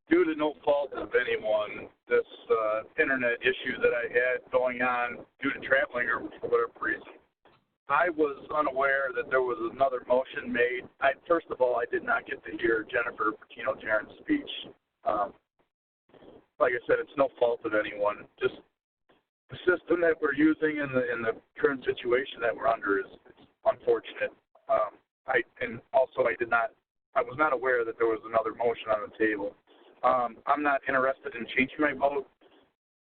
Due to no fault of anyone, this internet issue that I had going on due to traveling or for whatever reason, I was unaware that there was another motion made. First of all, I did not get to hear Jennifer Patino-Tarrant's speech. Like I said, it's no fault of anyone. Just the system that we're using in the current situation that we're under is unfortunate. I was not aware that there was another motion on the table. I'm not interested in changing my vote,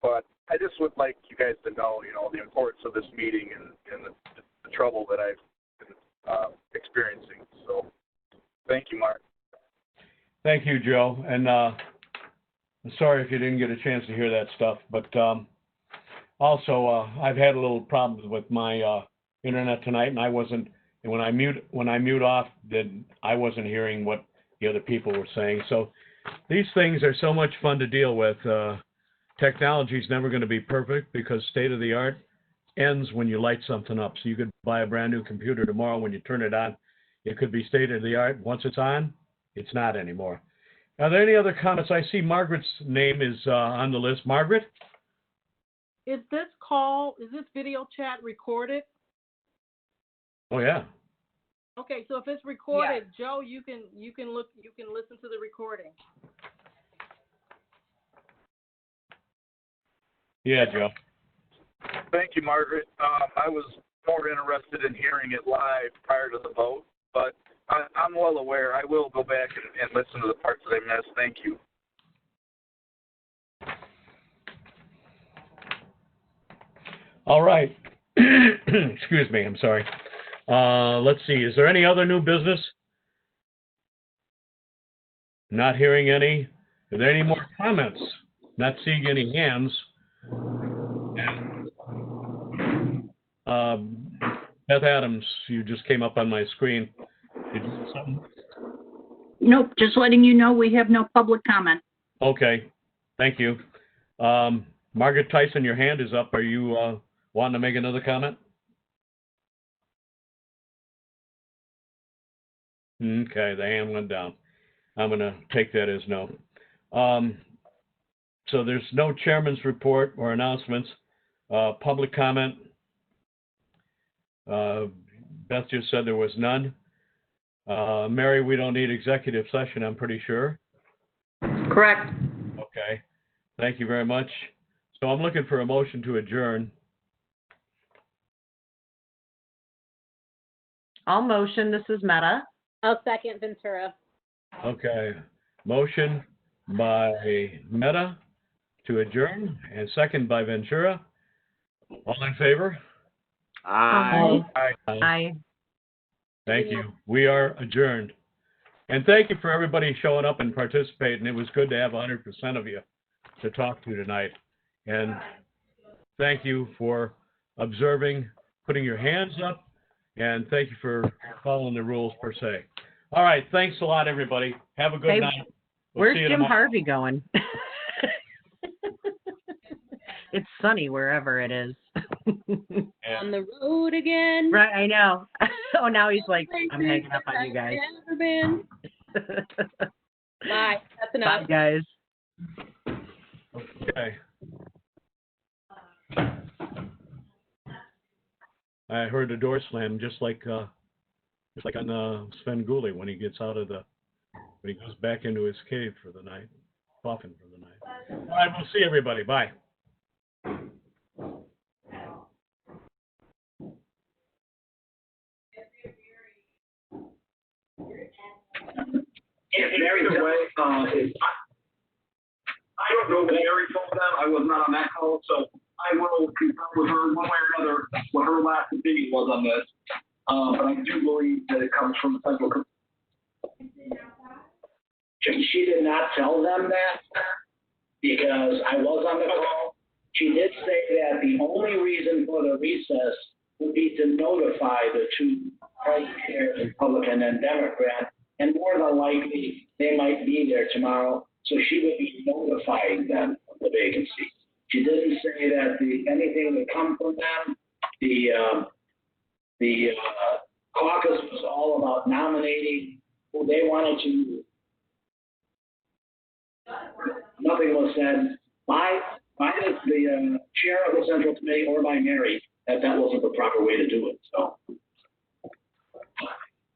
but I just would like you guys to know, the importance of this meeting and the trouble that I've been experiencing. So, thank you, Mark. Thank you, Joe. And I'm sorry if you didn't get a chance to hear that stuff. But also, I've had a little problems with my internet tonight, and I wasn't. And when I mute off, then I wasn't hearing what the other people were saying. So these things are so much fun to deal with. Technology is never going to be perfect because state of the art ends when you light something up. So you could buy a brand new computer tomorrow. When you turn it on, it could be state of the art. Once it's on, it's not anymore. Are there any other comments? I see Margaret's name is on the list. Margaret? Is this video chat recorded? Oh yeah. Okay, so if it's recorded, yeah. Joe, you can listen to the recording. Yeah, Joe. Thank you, Margaret. I was more interested in hearing it live prior to the vote, but I'm well aware. I will go back and listen to the parts that I missed. Thank you. All right. Excuse me. I'm sorry. Let's see. Is there any other new business? Not hearing any. Are there any more comments? Not seeing any hands. Beth Adams, you just came up on my screen. Did you say something? Nope, just letting you know we have no public comment. Okay, thank you. Margaret Tyson, your hand is up. Are you wanting to make another comment? Okay, the hand went down. I'm going to take that as no. So there's no chairman's report or announcements. Public comment. Beth just said there was none. Mary, we don't need executive session, I'm pretty sure. Correct. Okay. Thank you very much. So I'm looking for a motion to adjourn. I'll motion. This is Meta. I'll second Ventura. Okay. Motion by Meta to adjourn and second by Ventura. All in favor? Aye. Aye. Thank you. We are adjourned. And thank you for everybody showing up and participating. It was good to have 100% of you to talk to tonight. And thank you for observing, putting your hands up, and thank you for following the rules per se. All right. Thanks a lot, everybody. Have a good night. Where's Jim Harvey going? It's sunny wherever it is. On the road again. Right, I know. Oh, now he's like, I'm hanging up on you guys. Never been. Bye. That's enough. Bye, guys. Okay. I heard the door slam just like on Sven Gulli when he gets out of when he goes back into his cave for the night, coffin for the night. All right, we'll see everybody. Bye. If Mary away, I don't know what Mary told them. I was not on that call, so I will confirm with her one way or another what her last opinion was on this. But I do believe that it comes from Central. She did not tell them that because I was on the call. She did say that the only reason for the recess would be to notify the two healthcare, Republican and Democrat, and more than likely they might be there tomorrow, so she would be notifying them of the vacancy. She didn't say that anything would come from them. The caucus was all about nominating who they wanted to. Nothing was said by the chair of the Central Committee or by Mary that wasn't the proper way to do it. So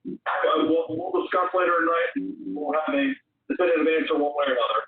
We'll discuss later tonight. We'll have a definitive answer one way or another.